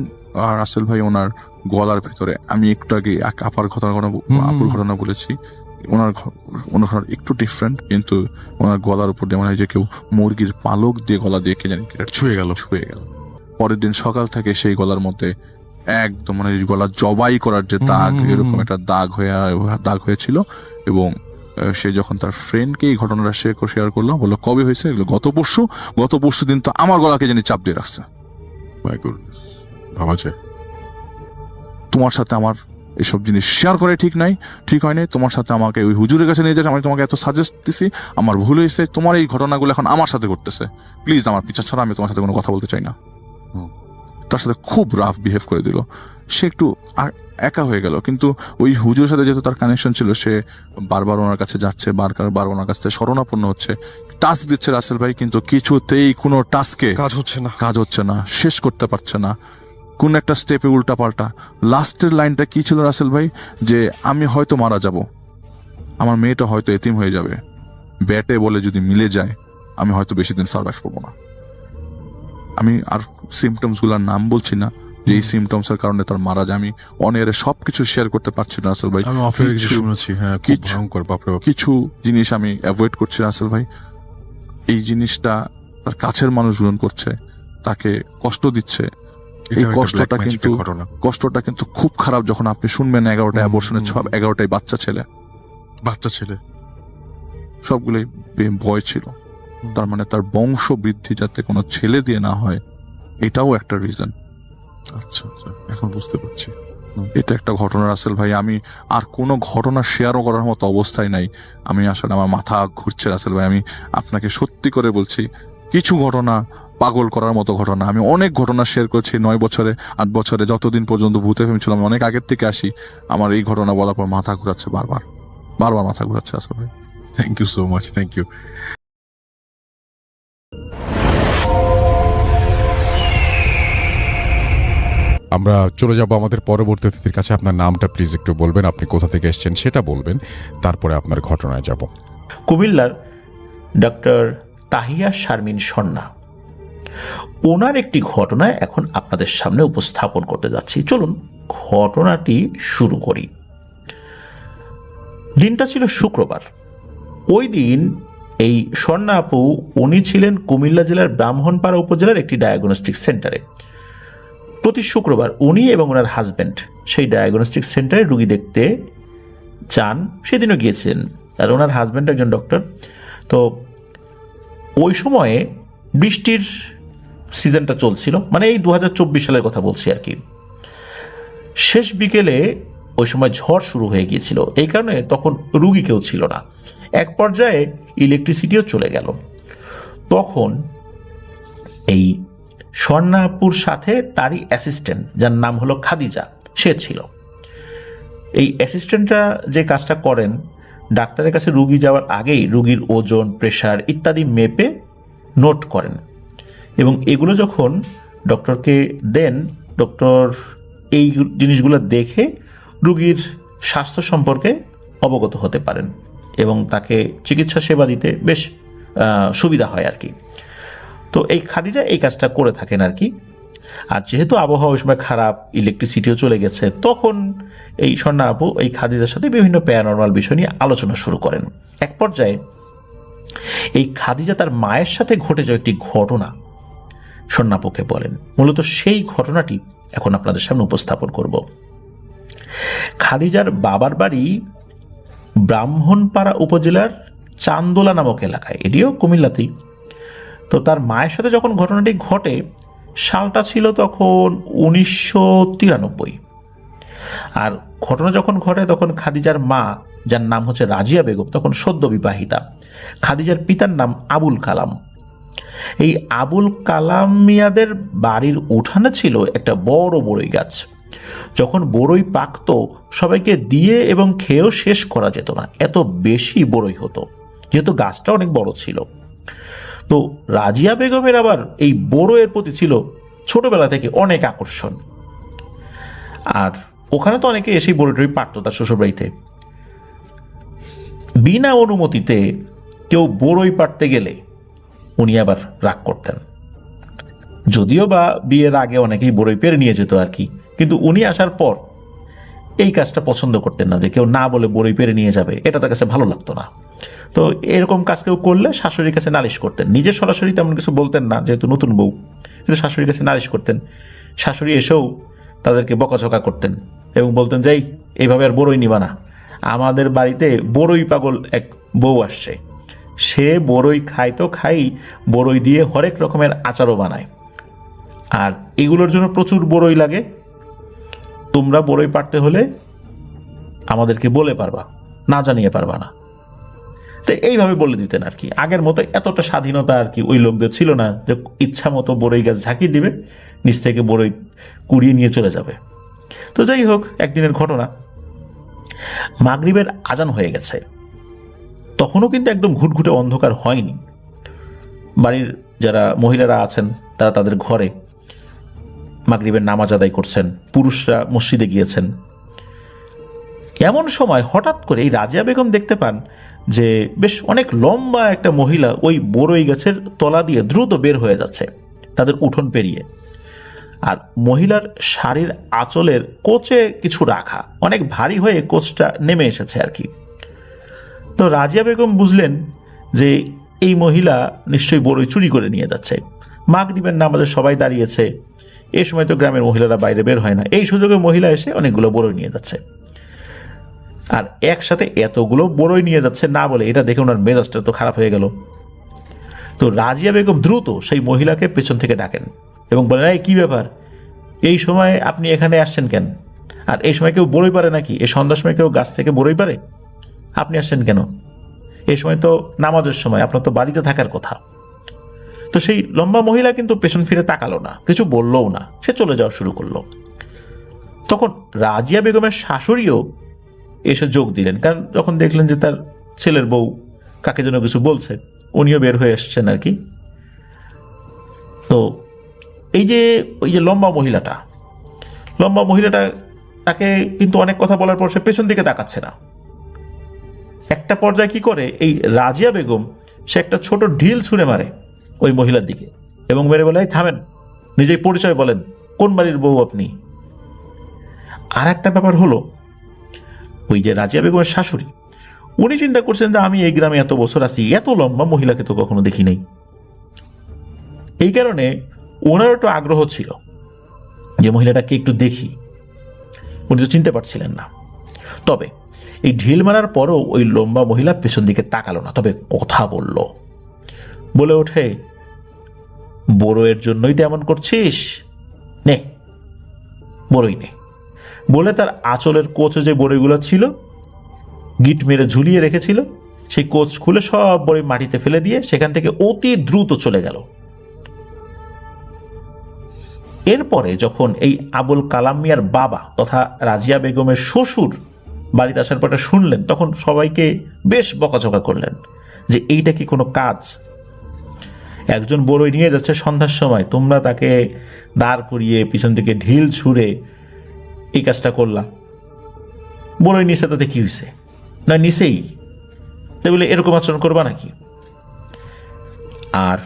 রাসেল ভাই ওনার গলার ভেতরে, আমি একটু আগে আপুর ঘটনা বলেছি, ওনার একটু ডিফারেন্ট, কিন্তু ওনার গলার উপর দিয়ে মনে হয় যে কেউ মুরগির পালক দিয়ে গলা দিয়ে কে জানি ছুঁয়ে গেল। পরের দিন সকাল থেকে সেই গলার মধ্যে একদম মানে গলা জবাই করার যে দাগ, এরকম একটা দাগ হয়েছিল। এবং সে যখন তার ফ্রেন্ডকে এই ঘটনাটা শেয়ার করলো, বললো কবে হয়েছে? এগুলো গত পরশু দিন তো আমার গলাকে জানি চাপ দিয়ে রাখছে। ভাবা যায় তোমার সাথে আমার এসব জিনিস শেয়ার করে ঠিক হয় নাই। তোমার সাথে আমাকে ওই হুজুরের কাছে নিয়ে যাচ্ছে, আমি তোমাকে এত সাজেস্ট দিছি, আমার ভুল হয়েছে, তোমার এই ঘটনাগুলো এখন আমার সাথে ঘটতেছে, প্লিজ আমার পিছা ছাড়া আমি তোমার সাথে কোনো কথা বলতে চাই না। তার সাথে খুব রাফ বিহেভ করে দিল। সে একটু একা হয়ে গেল, কিন্তু ওই হুজুরের সাথে যেহেতু তার কানেকশন ছিল, সে বারবার ওনার কাছে যাচ্ছে, বারবার ওনার কাছ থেকে শরণাপন্ন হচ্ছে, টাস্ক দিচ্ছে রাসেল ভাই, কিন্তু কিছুতেই কোনো টাস্কে কাজ হচ্ছে না, শেষ করতে পারছে না, কোন একটা স্টেপে উল্টা পাল্টা। লাস্টের লাইনটা কি ছিল রাসেল ভাই? যে আমি হয়তো মারা যাব, আমার মেয়েটা হয়তো এতিম হয়ে যাবে, ব্যাটে বলে যদি মিলে যায় আমি হয়তো বেশি দিন সার্ভাইভ করবো না। আমি আর সিমটমস গুলার নাম বলছি না, যে এই সিমটমস এর কারণে তার মারা যায়। আমি অন এয়ারে সবকিছু শেয়ার করতে পারছি না রাসেল ভাই, কিছু জিনিস আমি অ্যাভয়েড করছি রাসেল ভাই। এই জিনিসটা তার কাছের মানুষ গ্রহণ করছে, তাকে কষ্ট দিচ্ছে। এই কষ্টটা কিন্তু খুব খারাপ যখন আপনি শুনবেন 11টা অ্যাবর্শনের, 11টাই বাচ্চা ছেলে, সবগুলোই ভয় ছিল। তার মানে তার বংশ বৃদ্ধি যাতে কোনো ছেলে দিয়ে না হয়, এটাও একটা রিজন। আচ্ছা, এখন বুঝতে পারছি। এটা একটা ঘটনা রাসেল ভাই, আমি আর কোনো ঘটনা শেয়ারও করার মতো অবস্থায় নাই। আমি আসলে আমার মাথা ঘুরছে রাসেল ভাই, আমি আপনাকে সত্যি করে বলছি, কিছু ঘটনা পাগল করার মতো ঘটনা। আমি অনেক ঘটনা শেয়ার করছি 9 বছরে 8 বছরে, যতদিন পর্যন্ত ভূতে ফেমেছিলাম, আমি অনেক আগের থেকে আসি। আমার এই ঘটনা বলার পর মাথা ঘুরাচ্ছে, বারবার মাথা ঘুরাচ্ছে রাসেল ভাই। Thank you so much, thank you. আমরা চলে যাব আমাদের পরবর্তী অতিথির কাছে। আপনার নামটা প্লিজ একটু বলবেন, আপনি কোথা থেকে এসেছেন সেটা বলবেন, তারপরে আপনার ঘটনায় যাব। কুমিল্লার ডক্টর তাহিয়া শারমিন সন্না, ওনার একটি ঘটনা এখন আপনাদের সামনে উপস্থাপন করতে যাচ্ছি। চলুন ঘটনাটি শুরু করি। দিনটা ছিল শুক্রবার। ওই দিন এই স্বর্ণা আপু উনি ছিলেন কুমিল্লা জেলার ব্রাহ্মণপাড়া উপজেলার একটি ডায়াগনস্টিক সেন্টারে। প্রতি শুক্রবার উনি এবং ওনার হাজব্যান্ড সেই ডায়াগনস্টিক সেন্টারে রুগী দেখতে যান। সেদিনও গিয়েছিলেন, আর ওনার হাজব্যান্ড একজন ডক্টর। তো ওই সময়ে বৃষ্টির সিজনটা চলছিল, মানে এই 2024 সালের কথা বলছি আর কি। শেষ বিকেলে ওই সময় ঝড় শুরু হয়ে গিয়েছিল, এই কারণে তখন রুগী কেউ ছিল না। এক পর্যায়ে ইলেকট্রিসিটিও চলে গেল। তখন এই স্বর্ণা আপুর সাথে তারই অ্যাসিস্ট্যান্ট, যার নাম হলো খাদিজা, সে ছিল। এই অ্যাসিস্ট্যান্টরা যে কাজটা করেন, ডাক্তারের কাছে রুগী যাওয়ার আগেই রুগীর ওজন, প্রেশার ইত্যাদি মেপে নোট করেন, এবং এগুলো যখন ডক্টরকে দেন, ডক্টর এই জিনিসগুলো দেখে রুগীর স্বাস্থ্য সম্পর্কে অবগত হতে পারেন এবং তাকে চিকিৎসা সেবা দিতে বেশ সুবিধা হয় আর কি। তো এই খাদিজা এই কাজটা করে থাকেন আর কি। আর যেহেতু আবহাওয়া ওই সময় খারাপ, ইলেকট্রিসিটিও চলে গেছে, তখন এই স্বর্ণা আপু এই খাদিজার সাথে বিভিন্ন প্যারানরমাল বিষয় নিয়ে আলোচনা শুরু করেন। এক পর্যায়ে এই খাদিজা তার মায়ের সাথে ঘটে যাওয়া একটি ঘটনা স্বর্ণা আপুকে বলেন। মূলত সেই ঘটনাটি এখন আপনাদের সামনে উপস্থাপন করব। খাদিজার বাবার বাড়ি ব্রাহ্মণপাড়া উপজেলার চান্দোলা নামক এলাকায়, এটিও কুমিল্লাতেই। তো তার মায়ের সাথে যখন ঘটনাটি ঘটে, সালটা ছিল তখন 1993। আর ঘটনা যখন ঘটে তখন খাদিজার মা, যার নাম হচ্ছে রাজিয়া বেগম, তখন সদ্য বিবাহিতা। খাদিজার পিতার নাম আবুল কালাম। এই আবুল কালাম মিয়াদের বাড়ির উঠানে ছিল একটা বড় বড়ই গাছ। যখন বড়ই পাকতো, সবাইকে দিয়ে এবং খেয়েও শেষ করা যেত না, এত বেশি বড়ই হতো, যেহেতু গাছটা অনেক বড় ছিল। তো রাজিয়া বেগমের আবার এই বড়ইয়ের প্রতি ছিল ছোটবেলা থেকে অনেক আকর্ষণ। আর ওখানে তো অনেকে এসেই বড়ই পারতো তার শ্বশুরবাড়িতে। বিনা অনুমতিতে কেউ বড়ই পারতে গেলে উনি আবার রাগ করতেন। যদিও বা বিয়ের আগে অনেকেই বড়ই পেরে নিয়ে যেত আর কি, কিন্তু উনি আসার পর এই কাজটা পছন্দ করতেন না, যে কেউ না বলে বড়ই পেরে নিয়ে যাবে, এটা তার কাছে ভালো লাগতো না। তো এরকম কাজ কেউ করলে শাশুড়ির কাছে নালিশ করতেন। নিজে সরাসরি তেমন কিছু বলতেন না, যেহেতু নতুন বউ, কিন্তু শাশুড়ির কাছে নালিশ করতেন। শাশুড়ি এসেও তাদেরকে বকাঝকা করতেন এবং বলতেন যে এইভাবে আর বড়ই নিবা না, আমাদের বাড়িতে বড়ই পাগল এক বউ আসছে, সে বড়ই খায় তো খাই, বড়ই দিয়ে হরেক রকমের আচারও বানায়, আর এগুলোর জন্য প্রচুর বড়ই লাগে। তোমরা বড়ই পারতে হলে আমাদেরকে বলে পারবা, না জানিয়ে পারবা না। তো এইভাবে বলে দিতেন আর কি। আগের মতো এতটা স্বাধীনতা আর কি ওই লোকদের ছিল না, যে ইচ্ছা মতো বড়ই গাছ ঝাঁকিয়ে দিবে, নিচ থেকে বড়ই কুড়িয়ে নিয়ে চলে যাবে। তো যাই হোক, একদিনের ঘটনা, মাগরিবের আজান হয়ে গেছে, তখনও কিন্তু একদম ঘুটঘুটে অন্ধকার হয়নি। বাড়ির যারা মহিলারা আছেন তারা তাদের ঘরে মাগরিবের নামাজ আদায় করছেন, পুরুষরা মসজিদে গিয়েছেন। এমন সময় হঠাৎ করে এই রাজিয়া বেগম দেখতে পান যে বেশ অনেক লম্বা একটা মহিলা ওই বড়ই গাছের তলা দিয়ে দ্রুত বের হয়ে যাচ্ছে তাদের উঠোন পেরিয়ে। আর মহিলার শাড়ির আঁচলের কোচে কিছু রাখা, অনেক ভারী হয়ে কোচটা নেমে এসেছে আর কি। তো রাজিয়া বেগম বুঝলেন যে এই মহিলা নিশ্চয়ই বড়ই চুরি করে নিয়ে যাচ্ছে। মাগরিবের নামাজে সবাই দাঁড়িয়েছে, এই সময় তো গ্রামের মহিলারা বাইরে বের হয় না, এই সুযোগে মহিলা এসে অনেকগুলো বড়ই নিয়ে যাচ্ছে। আর একসাথে এতগুলো বড়ই নিয়ে যাচ্ছে না বলে এটা দেখে ওনার মেজাজটা তো খারাপ হয়ে গেল। তো রাজিয়া বেগম দ্রুত সেই মহিলাকে পেছন থেকে ডাকেন এবং বলেন, এই কি ব্যাপার, এই সময় আপনি এখানে আসছেন কেন? আর এই সময় কেউ বড়ই পারে নাকি? এই সন্ধ্যার সময় কেউ গাছ থেকে বড়ই পারে? আপনি আসছেন কেন? এই সময় তো নামাজের সময়, আপনার তো বাড়িতে থাকার কথা। তো সেই লম্বা মহিলা কিন্তু পেছন ফিরে তাকালো না, কিছু বললও না, সে চলে যাওয়া শুরু করলো। তখন রাজিয়া বেগমের শাশুড়িও এসে যোগ দিলেন, কারণ যখন দেখলেন যে তার ছেলের বউ কাকে যেন কিছু বলছে, উনিও বের হয়ে এসছেন আর কি। তো এই যে ওই যে লম্বা মহিলাটা, লম্বা মহিলাটা তাকে কিন্তু অনেক কথা বলার পর সে পেছন দিকে তাকাচ্ছে না। একটা পর্যায়ে কি করে, এই রাজিয়া বেগম সে একটা ছোট ঢিল ছুঁড়ে মারে ওই মহিলার দিকে এবং মেরে বলে, এই থামেন, নিজেই পরিচয় বলেন, কোন বাড়ির বউ আপনি। আর একটা ব্যাপার হলো, ওই যে রাজিয়া বেগমের শাশুড়ি, উনি চিন্তা করছেন যে আমি এই গ্রামে এত বছর আছি, এত লম্বা মহিলাকে তো কখনো দেখি নাই। এই কারণে ওনার একটু আগ্রহ ছিল যে মহিলাটাকে একটু দেখি, উনি তো চিনতে পারছিলেন না। তবে এই ঢিল মারার পরও ওই লম্বা মহিলা পেছন দিকে তাকালো না, তবে কথা বলে ওঠে, বড়োয়ের জন্যই তো এমন করছিস, নে বড়ই নে। বলে তার আঁচলের কোচে যে বড়ইগুলো ছিল গিট মেরে ঝুলিয়ে রেখেছিল, সেই কোচ খুলে সব বড়ই মাটিতে ফেলে দিয়ে সেখান থেকে অতি দ্রুত চলে গেল। এরপরে যখন এই আবুল কালাম মিয়ার বাবা তথা রাজিয়া বেগমের শ্বশুর বাড়িতে আসার পরটা শুনলেন, তখন সবাইকে বেশ বকাঝকা করলেন যে এইটা কি কোনো কাজ? একজন বড়ই নিয়ে যাচ্ছে সন্ধ্যার সময়, তোমরা তাকে দাঁড় করিয়ে পিছন থেকে ঢিল ছুঁড়ে এই কাজটা করলা। বড়ই নিচে, তাতে কি হয়েছে? না নিচেই, তাই বলে এরকম আচরণ করবা নাকি? আর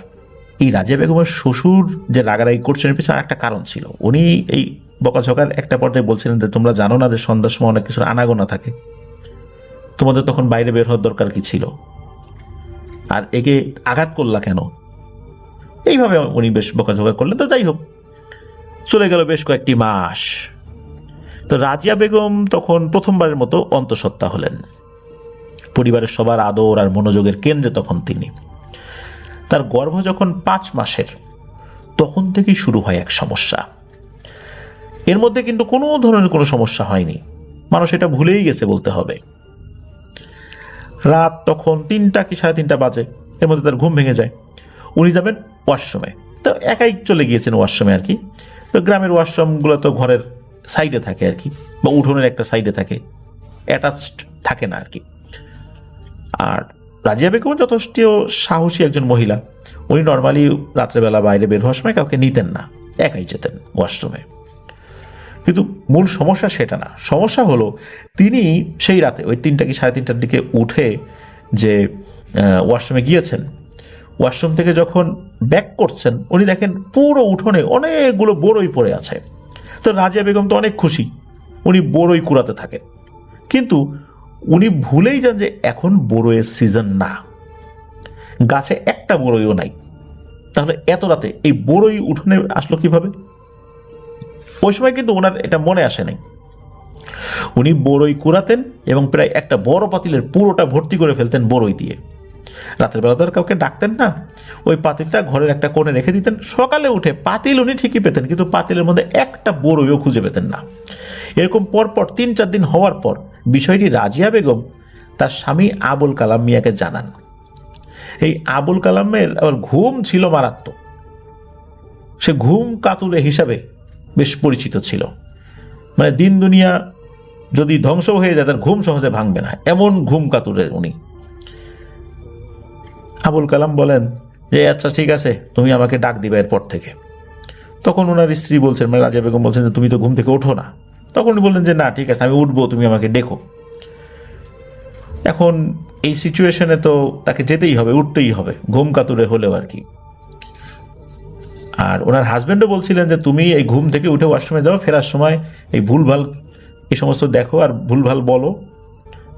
এই রাজিয়া বেগমের শ্বশুর যে রাগারাগি করছেন এর পিছনে একটা কারণ ছিল। উনি এই বকাঝকার একটা পর্যায়ে বলছিলেন যে তোমরা জানো না যে সন্ধ্যার সময় অনেক কিছুর আনাগোনা থাকে, তোমাদের তখন বাইরে বের হওয়ার দরকার কি ছিল, আর একে আঘাত করলা কেন? এইভাবে উনি বেশ বকাঝকা করলেন। তো যাই হোক, চলে গেল বেশ কয়েকটি মাস। তো রাজিয়া বেগম তখন প্রথমবারের মতো অন্তঃসত্ত্বা হলেন। পরিবারের সবার আদর আর মনোযোগের কেন্দ্রে তখন তিনি। তার গর্ভ যখন 5 মাসের, তখন থেকেই শুরু হয় এক সমস্যা। এর মধ্যে কিন্তু কোনো ধরনের কোনো সমস্যা হয়নি, মানুষ এটা ভুলেই গেছে বলতে হবে। রাত তখন 3টা কি 3:30 বাজে, এর মধ্যে তার ঘুম ভেঙে যায়। উনি যাবেন ওয়াশরুমে, তো একাই চলে গিয়েছেন ওয়াশরুমে আর কি। তো গ্রামের ওয়াশরুমগুলো তো ঘরের সাইডে থাকে আর কি, বা উঠোনের একটা সাইডে থাকে, অ্যাটাচড থাকে না আর কি। আর রাজিয়া বেগম যথেষ্ট সাহসী একজন মহিলা, উনি নর্মালি রাত্রেবেলা বাইরে বের হওয়ার সময় কাউকে নিতেন না, একাই যেতেন ওয়াশরুমে। কিন্তু মূল সমস্যা সেটা না, সমস্যা হলো তিনি সেই রাতে ওই 3টা কি 3:30টার দিকে উঠে যে ওয়াশরুমে গিয়েছেন, ওয়াশরুম থেকে যখন ব্যাক করছেন উনি দেখেন পুরো উঠোনে অনেকগুলো বড়ই পড়ে আছে। তো রাজিয়া বেগম তো অনেক খুশি, উনি বড়ই কুড়াতে থাকেন। কিন্তু উনি ভুলেই যান যে এখন বড়ইয়ের সিজন না, গাছে একটা বড়ইও নাই। তাহলে এত রাতে এই বড়ই উঠোনে আসলো কিভাবে? ওই সময় কিন্তু ওনার এটা মনে আসে নাই। উনি বড়ই কুড়াতেন এবং প্রায় একটা বড় পাতিলের পুরোটা ভর্তি করে ফেলতেন বড়ই দিয়ে। রাতের বেলা তো আর কাউকে ডাকতেন না, ওই পাতিলটা ঘরের একটা কোণে রেখে দিতেন। সকালে উঠে পাতিল উনি ঠিকই পেতেন, কিন্তু পাতিলের মধ্যে একটা বড়ইও খুঁজে পেতেন না। এরকম পরপর 3-4 দিন হওয়ার পর বিষয়টি রাজিয়া বেগম তার স্বামী আবুল কালাম মিয়াকে জানান। এই আবুল কালামের আবার ঘুম ছিল মারাত্মক, সে ঘুম কাতুরে হিসাবে বেশ পরিচিত ছিল। মানে দিন দুনিয়া যদি ধ্বংস হয়ে যায় তার ঘুম সহজে ভাঙবে না, এমন ঘুম কাতুরে উনি। আবুল কালাম বলেন যে আচ্ছা ঠিক আছে, তুমি আমাকে ডাক দিবে এরপর থেকে। তখন ওনার স্ত্রী বলছেন, মানে রাজিয়া বেগম বলছেন যে তুমি তো ঘুম থেকে ওঠো না। তখন উনি বললেন যে না ঠিক আছে, আমি উঠবো, তুমি আমাকে ডেকো। এখন এই সিচুয়েশনে তো তাকে যেতেই হবে, উঠতেই হবে, ঘুম কাতুরে হলেও আর কি। আর ওনার হাজব্যান্ডও বলছিলেন যে তুমি এই ঘুম থেকে উঠে ওয়াশরুমে যাও, ফেরার সময় এই ভুলভাল এই সমস্ত দেখো আর ভুলভাল বলো,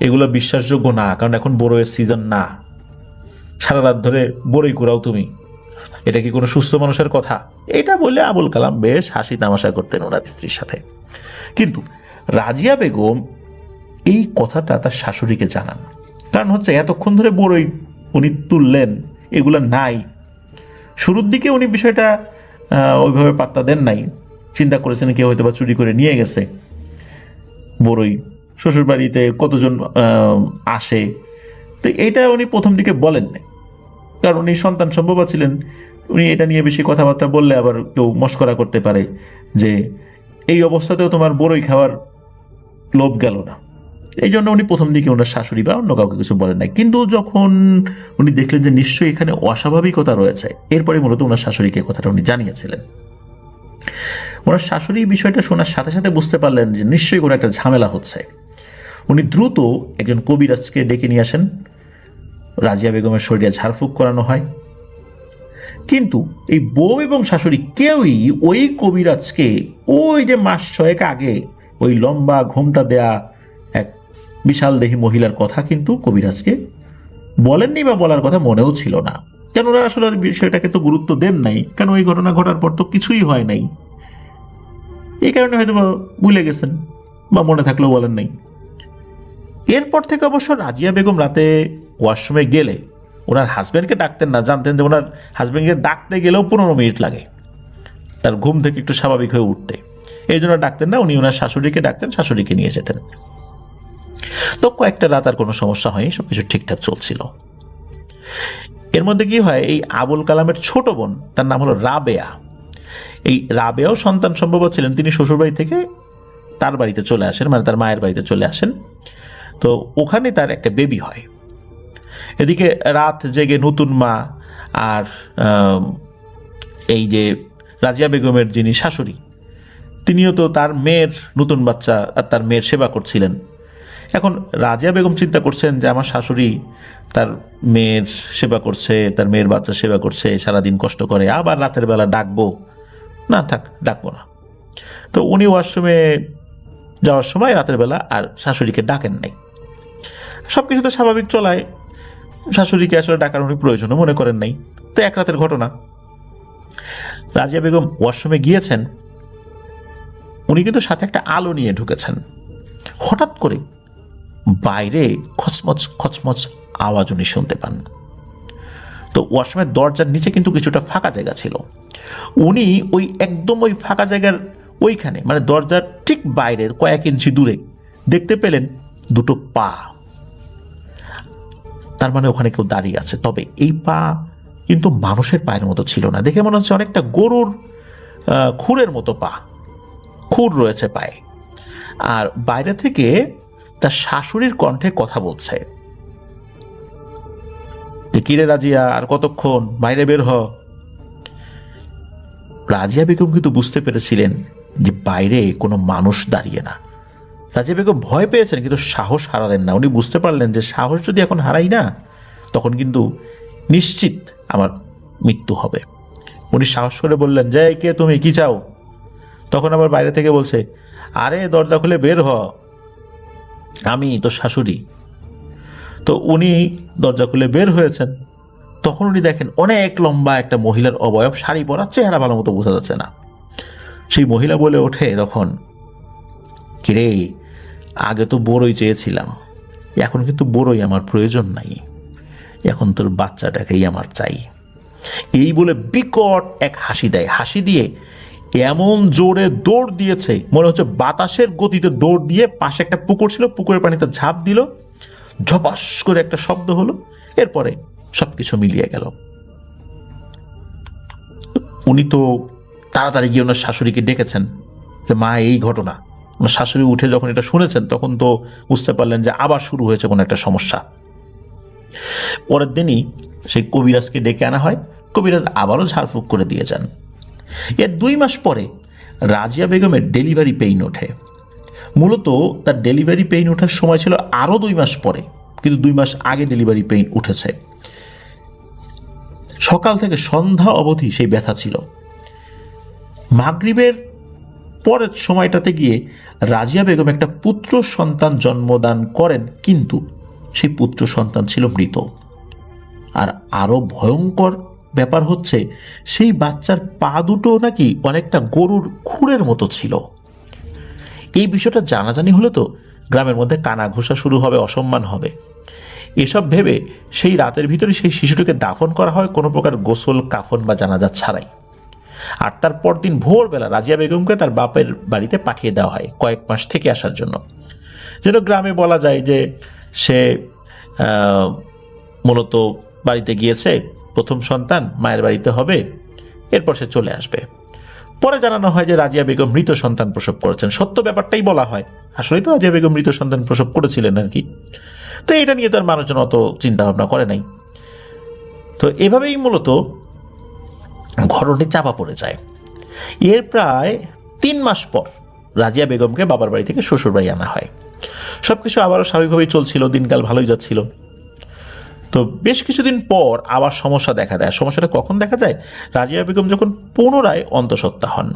এগুলো বিশ্বাসযোগ্য না, কারণ এখন বড়ইয়ের সিজন না। সারা রাত ধরে বড়ই কুড়াও তুমি, এটা কি কোনো সুস্থ মানুষের কথা? এটা বলে আবুল কালাম বেশ হাসি তামাশা করতেন ওনার স্ত্রীর সাথে। কিন্তু রাজিয়া বেগম এই কথাটা তার শাশুড়িকে জানান। কারণ হচ্ছে এতক্ষণ ধরে বড়ই উনি তুললেন, এগুলো নাই। শুরুর দিকে উনি বিষয়টা ওইভাবে পাত্তা দেন নাই, চিন্তা করেছেন কেউ হয়তো বা চুরি করে নিয়ে গেছে বড়ই, শ্বশুর বাড়িতে কতজন আসে, তো এইটা উনি প্রথম দিকে বলেন নাই। কারণ উনি সন্তান সম্ভবা ছিলেন, উনি এটা নিয়ে বেশি কথাবার্তা বললে আবার কেউ মস্করা করতে পারে যে এই অবস্থাতেও তোমার বড়ই খাওয়ার লোভ গেল না। এই জন্য উনি প্রথম দিকে ওনার শাশুড়ি বা অন্য কাউকে কিছু বলেন নাই। কিন্তু যখন উনি দেখলেন যে নিশ্চয়ই এখানে অস্বাভাবিকতা রয়েছে, এরপরে মূলত ওনার শাশুড়িকে কথাটা উনি জানিয়েছিলেন। ওনার শাশুড়ি বিষয়টা শোনার সাথে সাথে বুঝতে পারলেন যে নিশ্চয়ই কোনো একটা ঝামেলা হচ্ছে। উনি দ্রুত একজন কবিরাজকে ডেকে নিয়ে আসেন। রাজিয়া বেগমের শরীরে ঝাড়ফুঁক করানো হয়, কিন্তু এই বউ এবং শাশুড়ি কেউই ওই কবিরাজকে ওই যে মাস 6 আগে ওই লম্বা ঘোমটা দেয়া এক বিশাল দেহী মহিলার কথা কিন্তু কবিরাজকে বলেননি, বা বলার কথা মনেও ছিল না। কেন ওরা আসলে বিষয়টাকে তো গুরুত্ব দেন নাই, কারণ ওই ঘটনা ঘটার পর তো কিছুই হয় নাই। এই কারণে হয়তো ভুলে গেছেন বা মনে থাকলেও বলেন নাই। এরপর থেকে অবশ্য রাজিয়া বেগম রাতে ওয়াশরুমে গেলে ওনার হাজব্যান্ডকে ডাকতেন না। জানতেন যে ওনার হাজব্যান্ডকে ডাকতে গেলেও 15 মিনিট লাগে তার ঘুম থেকে একটু স্বাভাবিক হয়ে উঠতে। এই জন্য ডাকতেন না, উনি ওনার শাশুড়িকে ডাকতেন, শাশুড়িকে নিয়ে যেতেন। তো কয়েকটা রাত আর কোনো সমস্যা হয়নি, সবকিছু ঠিকঠাক চলছিল। এর মধ্যে কি হয়, এই আবুল কালামের ছোট বোন, তার নাম হলো রাবেয়া। এই রাবেয়াও সন্তান সম্ভব ছিলেন। তিনি শ্বশুরবাড়ি থেকে তার বাড়িতে চলে আসেন, মানে তার মায়ের বাড়িতে চলে আসেন। তো ওখানে তার একটা বেবি হয়। এদিকে রাত জেগে নতুন মা আর এই যে রাজিয়া বেগমের যিনি শাশুড়ি, তিনিও তো তার মেয়ের নতুন বাচ্চা আর তার মেয়ের সেবা করছিলেন। এখন রাজিয়া বেগম চিন্তা করছেন যে আমার শাশুড়ি তার মেয়ের সেবা করছে, তার মেয়ের বাচ্চার সেবা করছে, সারাদিন কষ্ট করে, আবার রাতের বেলা ডাকবো না, থাক ডাকবো না। তো উনি ওয়াশরুমে যাওয়ার সময় রাতের বেলা আর শাশুড়িকে ডাকেন নাই। সব কিছু তো স্বাভাবিক চলায়, শাশুড়িকে আসলে ডাকার উনি প্রয়োজনও মনে করেন নাই। তো এক রাতের ঘটনা, রাজিয়া বেগম ওয়াশরুমে গিয়েছেন, উনি কিন্তু সাথে একটা আলো নিয়ে ঢুকেছেন। হঠাৎ করে বাইরে খচমচ খচমচ আওয়াজ উনি শুনতে পান। তো ওয়াশরুমের দরজার নিচে কিন্তু কিছুটা ফাঁকা জায়গা ছিল। উনি ওই একদম ওই ফাঁকা জায়গার ওইখানে, মানে দরজার ঠিক বাইরের কয়েক ইঞ্চি দূরে দেখতে পেলেন দুটো পা। তার মানে ওখানে কেউ দাঁড়িয়ে আছে। তবে এই পা কিন্তু মানুষের পায়ের মতো ছিল না, দেখে মনে হচ্ছে অনেকটা গরুর খুরের মতো পা, খুর রয়েছে পায়ে। আর বাইরে থেকে তার শাশুড়ির কণ্ঠে কথা বলছে যে কিরে রাজিয়া, আর কতক্ষণ, বাইরে বের হ। রাজিয়া বেগম কিন্তু বুঝতে পেরেছিলেন যে বাইরে কোনো মানুষ দাঁড়িয়ে না। রাজিয়া বেগম ভয় পেয়েছেন, কিন্তু সাহস হারালেন না। উনি বুঝতে পারলেন যে সাহস যদি এখন হারাই না, তখন কিন্তু নিশ্চিত আমার মৃত্যু হবে। উনি সাহস করে বললেন যে কে তুমি, কি চাও? তখন আবার বাইরে থেকে বলছে, আরে দরজা খুলে বের হ, আমি তো শাশুড়ি। তো উনি দরজা খুলে বের হয়েছেন। তখন উনি দেখেন অনেক লম্বা একটা মহিলার অবয়ব, শাড়ি পরা, চেহারা ভালো মতো বোঝা যাচ্ছে না। সেই মহিলা বলে ওঠে তখন, কিরে, আগে তো বড়ই চেয়েছিলাম, এখন কিন্তু বড়ই আমার প্রয়োজন নাই, এখন তোর বাচ্চাটাকেই আমার চাই। এই বলে বিকট এক হাসি দেয়। হাসি দিয়ে এমন জোরে দৌড় দিয়েছে, মনে হচ্ছে বাতাসের গতিতে দৌড় দিয়ে পাশে একটা পুকুর ছিল, পুকুরের পানিতে ঝাঁপ দিল, ঝপাস করে একটা শব্দ হলো, এরপরে সবকিছু মিলিয়ে গেল। উনি তো তাড়াতাড়ি গিয়ে ওনার শাশুড়িকে ডেকেছেন যে মা, এই ঘটনা। ওনার শাশুড়ি উঠে যখন এটা শুনেছেন, তখন তো বুঝতে পারলেন যে আবার শুরু হয়েছে কোনো একটা সমস্যা। পরের দিনই সেই কবিরাজকে ডেকে আনা হয়। কবিরাজ আবারও ঝাড়ফুঁক করে দিয়ে যান। এর 2 মাস পরে রাজিয়া বেগমের ডেলিভারি পেইন ওঠে। মূলত তার ডেলিভারি পেইন ওঠার সময় ছিল আরও 2 মাস পরে, কিন্তু 2 মাস আগে ডেলিভারি পেইন উঠেছে। সকাল থেকে সন্ধ্যা অবধি সেই ব্যথা ছিল। মাগরিবের পরের সময়টাতে গিয়ে রাজিয়া বেগম একটা পুত্র সন্তান জন্মদান করেন, কিন্তু সেই পুত্র সন্তান ছিল মৃত। আর আরো ভয়ঙ্কর ব্যাপার হচ্ছে, সেই বাচ্চার পা দুটো নাকি অনেকটা গরুর খুরের মতো ছিল। এই বিষয়টা জানাজানি হলে তো গ্রামের মধ্যে কানা ঘোষা শুরু হবে, অসম্মান হবে। এসব ভেবে সেই রাতের ভিতরে সেই শিশুটিকে দাফন করা হয় কোনো প্রকার গোসল, কাফন বা জানাজা ছাড়াই। আর তার পরদিন ভোরবেলা রাজিয়া বেগমকে তার বাপের বাড়িতে পাঠিয়ে দেওয়া হয় কয়েক মাস থেকে আসার জন্য, যেন গ্রামে বলা যায় যে সে মূলত বাড়িতে গিয়েছে, প্রথম সন্তান মায়ের বাড়িতে হবে, এরপর সে চলে আসবে। পরে জানানো হয় যে রাজিয়া বেগম মৃত সন্তান প্রসব করেছেন। সত্য ব্যাপারটাই বলা হয়, আসলেই তো রাজিয়া বেগম মৃত সন্তান প্রসব করেছিলেন আর কি। তো এটা নিয়ে তার মানুষজন অত চিন্তা ভাবনা করে নাই। তো এভাবেই মূলত ঘটনাটি চাপা পড়ে যায়। এর প্রায় 3 মাস পর রাজিয়া বেগমকে বাবার বাড়ি থেকে শ্বশুর বাড়ি আনা হয়। সবকিছু আবারও স্বাভাবিকভাবেই চলছিল, দিনকাল ভালোই যাচ্ছিল। তো বেশ কিছুদিন পর আবার সমস্যা দেখা দেয়। সমস্যাটা কখন দেখা যায়? রাজিয়া বেগম যখন পুনরায় অন্তঃসত্ত্বা হন।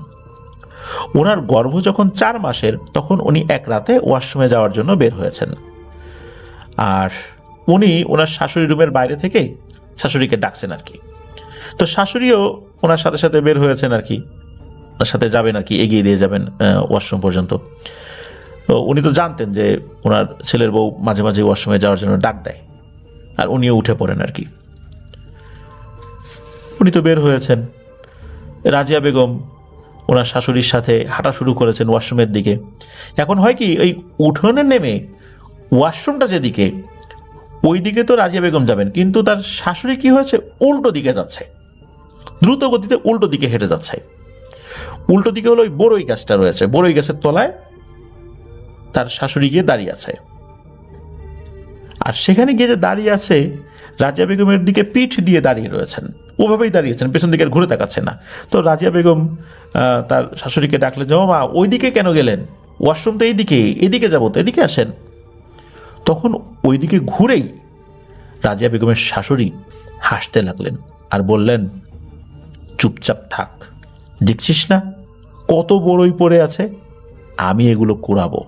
ওনার গর্ভ যখন 4 মাসের, তখন উনি এক রাতে ওয়াশরুমে যাওয়ার জন্য বের হয়েছেন। আর উনি ওনার শাশুড়ি রুমের বাইরে থেকে শাশুড়িকে ডাকছেন আর কি। তো শাশুড়িও ওনার সাথে সাথে বের হয়েছেন আর কি, ওনার সাথে যাবেন আর কি, এগিয়ে দিয়ে যাবেন ওয়াশরুম পর্যন্ত। তো উনি তো জানতেন যে ওনার ছেলের বউ মাঝে মাঝে ওয়াশরুমে যাওয়ার জন্য ডাক দেয়, আর উনিও উঠে পড়েন আর কি। উনি তো বের হয়েছেন। রাজিয়া বেগম ওনার শাশুড়ির সাথে হাঁটা শুরু করেছেন ওয়াশরুমের দিকে। এখন হয় কি, ওই উঠোনে নেমে ওয়াশরুমটা যেদিকে, ওই দিকে তো রাজিয়া বেগম যাবেন, কিন্তু তার শাশুড়ি কি হয়েছে, উল্টো দিকে যাচ্ছে, দ্রুত গতিতে উল্টো দিকে হেঁটে যাচ্ছে। উল্টো দিকে হলো ওই বড়ই গাছটা রয়েছে, বড়ই গাছের তলায় তার শাশুড়ি গিয়ে দাঁড়িয়ে আছে। আর সেখানে গিয়ে যে দাঁড়িয়ে আছে, রাজিয়া বেগমের দিকে পিঠ দিয়ে দাঁড়িয়ে রয়েছেন, ওভাবেই দাঁড়িয়েছেন, পেছন দিকে ঘুরে তাকাচ্ছে না। তো রাজিয়া বেগম তার শাশুড়িকে ডাকলেন যে, ও মা, ওই দিকে কেন গেলেন? ওয়াশরুম তো এইদিকে, এদিকে যাবো তো, এদিকে আসেন। তখন ওইদিকে ঘুরেই রাজিয়া বেগমের শাশুড়ি হাসতে লাগলেন আর বললেন, চুপচাপ থাক, দেখছিস না কত বড়ই পড়ে আছে, আমি এগুলো কুড়াবো।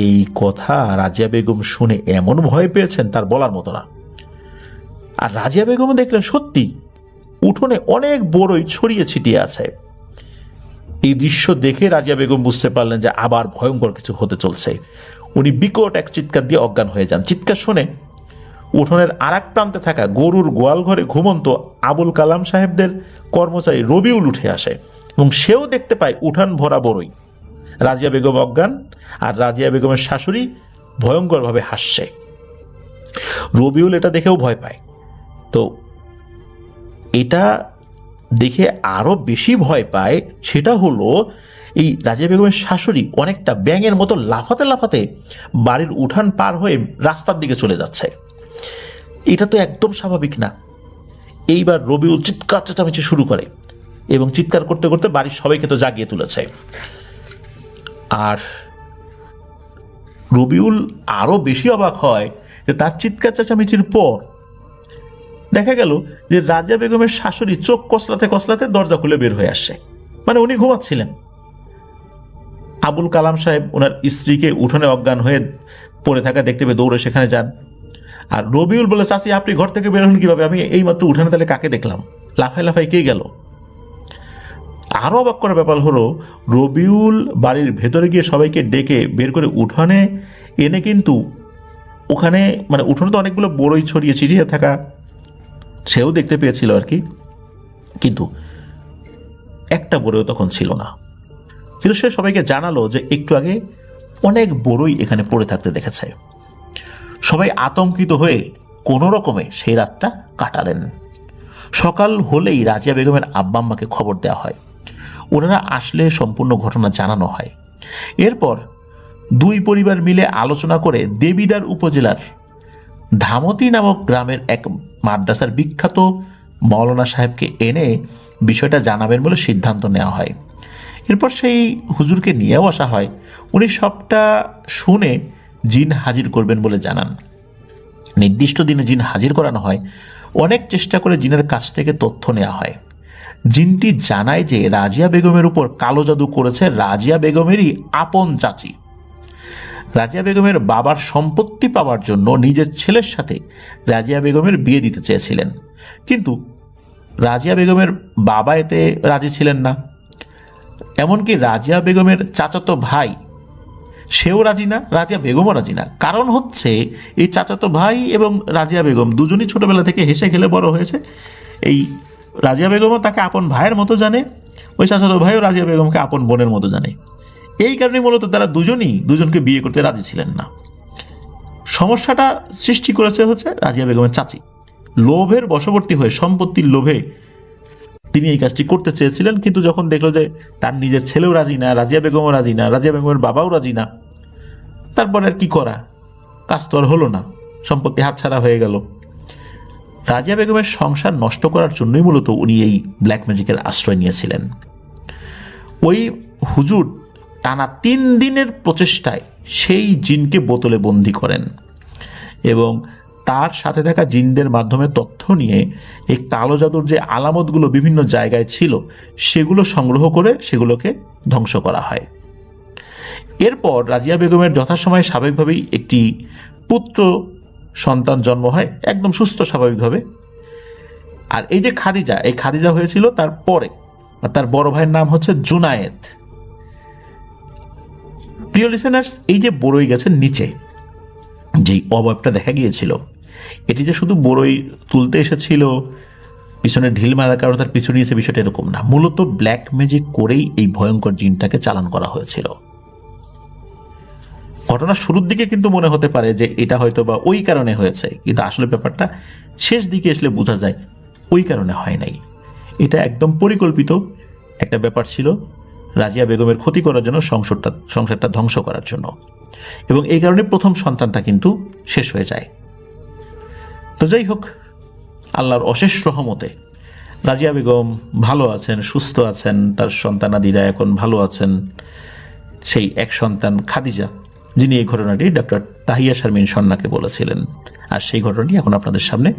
এই কথা রাজিয়া বেগম শুনে এমন ভয় পেয়েছেন তার বলার মতো না। আর রাজিয়া বেগমও দেখলেন সত্যি উঠোনে অনেক বড়ই ছড়িয়ে ছিটিয়ে আছে। এই দৃশ্য দেখে রাজিয়া বেগম বুঝতে পারলেন যে আবার ভয়ঙ্কর কিছু হতে চলছে। উনি বিকট এক চিৎকার দিয়ে অজ্ঞান হয়ে যান। চিৎকার শুনে উঠোনের আর এক প্রান্তে থাকা গরুর গোয়াল ঘরে ঘুমন্ত আবুল কালাম সাহেবদের কর্মচারী রবিউল উঠে আসে এবং সেও দেখতে পায় উঠান ভরা বড়ই। রাজিয়া বেগম অজ্ঞান, আর রাজিয়া বেগমের শাশুড়ি ভয়ঙ্করভাবে হাসছে। রবিউল এটা দেখেও ভয় পায়। তো এটা দেখে আরো বেশি ভয় পায়, সেটা হলো এই রাজিয়া বেগমের শাশুড়ি অনেকটা ব্যাঙের মতো লাফাতে লাফাতে বাড়ির উঠান পার হয়ে রাস্তার দিকে চলে যাচ্ছে। এটা তো একদম স্বাভাবিক না। এইবার রবিউল চিৎকার চেঁচামেচি শুরু করে এবং চিৎকার করতে করতে বাড়ির সবাইকে তো জাগিয়ে তুলেছে। আর রবিউল আরো বেশি অবাক হয় যে তার চিৎকার চেঁচামেচির পর দেখা গেল যে রাজিয়া বেগমের শাশুড়ি চোখ কসলাতে কসলাতে দরজা খুলে বের হয়ে আসছে। মানে উনি ঘুমাচ্ছিলেন। আবুল কালাম সাহেব ওনার স্ত্রীকে উঠোনে অজ্ঞান হয়ে পড়ে থাকা দেখতে পেয়ে দৌড়ে সেখানে যান। আর রবিউল বলে, চাচি আপনি ঘর থেকে বের হন কিভাবে? আমি এইমাত্র উঠানে তাহলে কাকে দেখলাম? লাফায় লাফায় কে গেল? আরো অবাক করার ব্যাপার হলো, রবিউল বাড়ির ভেতরে গিয়ে সবাইকে ডেকে বের করে উঠানে এনে কিন্তু ওখানে, মানে উঠোনে তো অনেকগুলো বড়ই ছড়িয়ে ছিটিয়ে থাকা সেও দেখতে পেয়েছিল আর কি, কিন্তু একটা বড়ইও তখন ছিল না। কিন্তু সে সবাইকে জানালো যে একটু আগে অনেক বড়ই এখানে পড়ে থাকতে দেখেছে। সবাই আতঙ্কিত হয়ে কোনো রকমে সেই রাতটা কাটালেন। সকাল হলেই রাজিয়া বেগমের আব্বা আম্মাকে খবর দেওয়া হয়। ওনারা আসলে সম্পূর্ণ ঘটনা জানানো হয়। এরপর দুই পরিবার মিলে আলোচনা করে দেবিদার উপজেলার ধামতি নামক গ্রামের এক মাদ্রাসার বিখ্যাত মৌলানা সাহেবকে এনে বিষয়টা জানাবেন বলে সিদ্ধান্ত নেওয়া হয়। এরপর সেই হুজুরকে নিয়েও আসা হয়। উনি সবটা শুনে জিন হাজির করবেন বলে জানান। নির্দিষ্ট দিনে জিন হাজির করানো হয়। অনেক চেষ্টা করে জিনের কাছ থেকে তথ্য নেওয়া হয়। জিনটি জানায় যে রাজিয়া বেগমের উপর কালো জাদু করেছে রাজিয়া বেগমেরই আপন চাচি। রাজিয়া বেগমের বাবার সম্পত্তি পাওয়ার জন্য নিজের ছেলের সাথে রাজিয়া বেগমের বিয়ে দিতে চেয়েছিলেন, কিন্তু রাজিয়া বেগমের বাবা এতে রাজি ছিলেন না। এমনকি রাজিয়া বেগমের চাচাতো ভাই সেও রাজি না, রাজিয়া বেগমও রাজি না। কারণ হচ্ছে এই চাচাতো ভাই এবং রাজিয়া বেগম দুজনই ছোটবেলা থেকে হেসে খেলে বড় হয়েছে। এই রাজিয়া বেগমও তাকে আপন ভাইয়ের মতো জানে, ওই চাচাতো ভাইও রাজিয়া বেগমকে আপন বোনের মতো জানে। এই কারণে মূলত তারা দুজনকে বিয়ে করতে রাজি ছিলেন না। সমস্যাটা সৃষ্টি করেছে হচ্ছে রাজিয়া বেগমের চাচি। লোভের বশবর্তী হয়ে, সম্পত্তির লোভে তিনি এই কাজটি করতে চেয়েছিলেন, কিন্তু যখন দেখলো যে তার নিজের ছেলেও রাজি না, রাজিয়া বেগমও রাজি না, রাজিয়া বেগমের বাবাও রাজি না, তারপর আর কি করা, কাজ তো আর হলো না, সম্পত্তি হাতছাড়া হয়ে গেল। রাজিয়া বেগমের সংসার নষ্ট করার জন্যই মূলত উনি এই ব্ল্যাক ম্যাজিকের আশ্রয় নিয়েছিলেন। ওই হুজুর টানা 3 দিনের প্রচেষ্টায় সেই জিনকে বোতলে বন্দি করেন এবং তার সাথে থাকা জিনদের মাধ্যমে তথ্য নিয়ে এই কালো জাদুর যে আলামতগুলো বিভিন্ন জায়গায় ছিল সেগুলো সংগ্রহ করে সেগুলোকে ধ্বংস করা হয়। এরপর রাজিয়া বেগমের যথাসময়ে স্বাভাবিকভাবেই একটি পুত্র সন্তান জন্ম হয়, একদম সুস্থ স্বাভাবিকভাবে। আর এই যে খাদিজা, এই খাদিজা হয়েছিল তার পরে, আর তার বড় ভাইয়ের নাম হচ্ছে জুনায়েদ। প্রিয় লিসেনার্স, এই যে বড়ই গাছের নিচে যেই অবয়বটা দেখা গিয়েছিল, এটি যে শুধু বড়ই তুলতে এসেছিল, পিছনে ঢিল মারার কারণে তার পিছনে এসে, বিষয়টা এরকম না। মূলত ব্ল্যাক ম্যাজিক করেই এই ভয়ঙ্কর জিনটাকে চালান করা হয়েছিল। ঘটনার শুরুর দিকে কিন্তু মনে হতে পারে যে এটা হয়তো বা ওই কারণে হয়েছে, কিন্তু আসলে ব্যাপারটা শেষ দিকে আসলে বোঝা যায় ওই কারণে হয় নাই। এটা একদম পরিকল্পিত একটা ব্যাপার ছিল, রাজিয়া বেগমের ক্ষতি করার জন্য, সংসারটা ধ্বংস করার জন্য। এবং এই কারণে প্রথম সন্তানটা কিন্তু শেষ হয়ে যায়। তো যাই হোক, আল্লাহর অশেষ রহমতে রাজিয়া বেগম ভালো আছেন, সুস্থ আছেন, তার সন্তানাদিরা এখন ভালো আছেন। সেই এক সন্তান খাদিজা, যিনি এই ঘটনাটি ডক্টর তাহিয়া শারমিন সন্নাকে বলেছিলেন, আর সেই ঘটনাটি এখন আপনাদের সামনে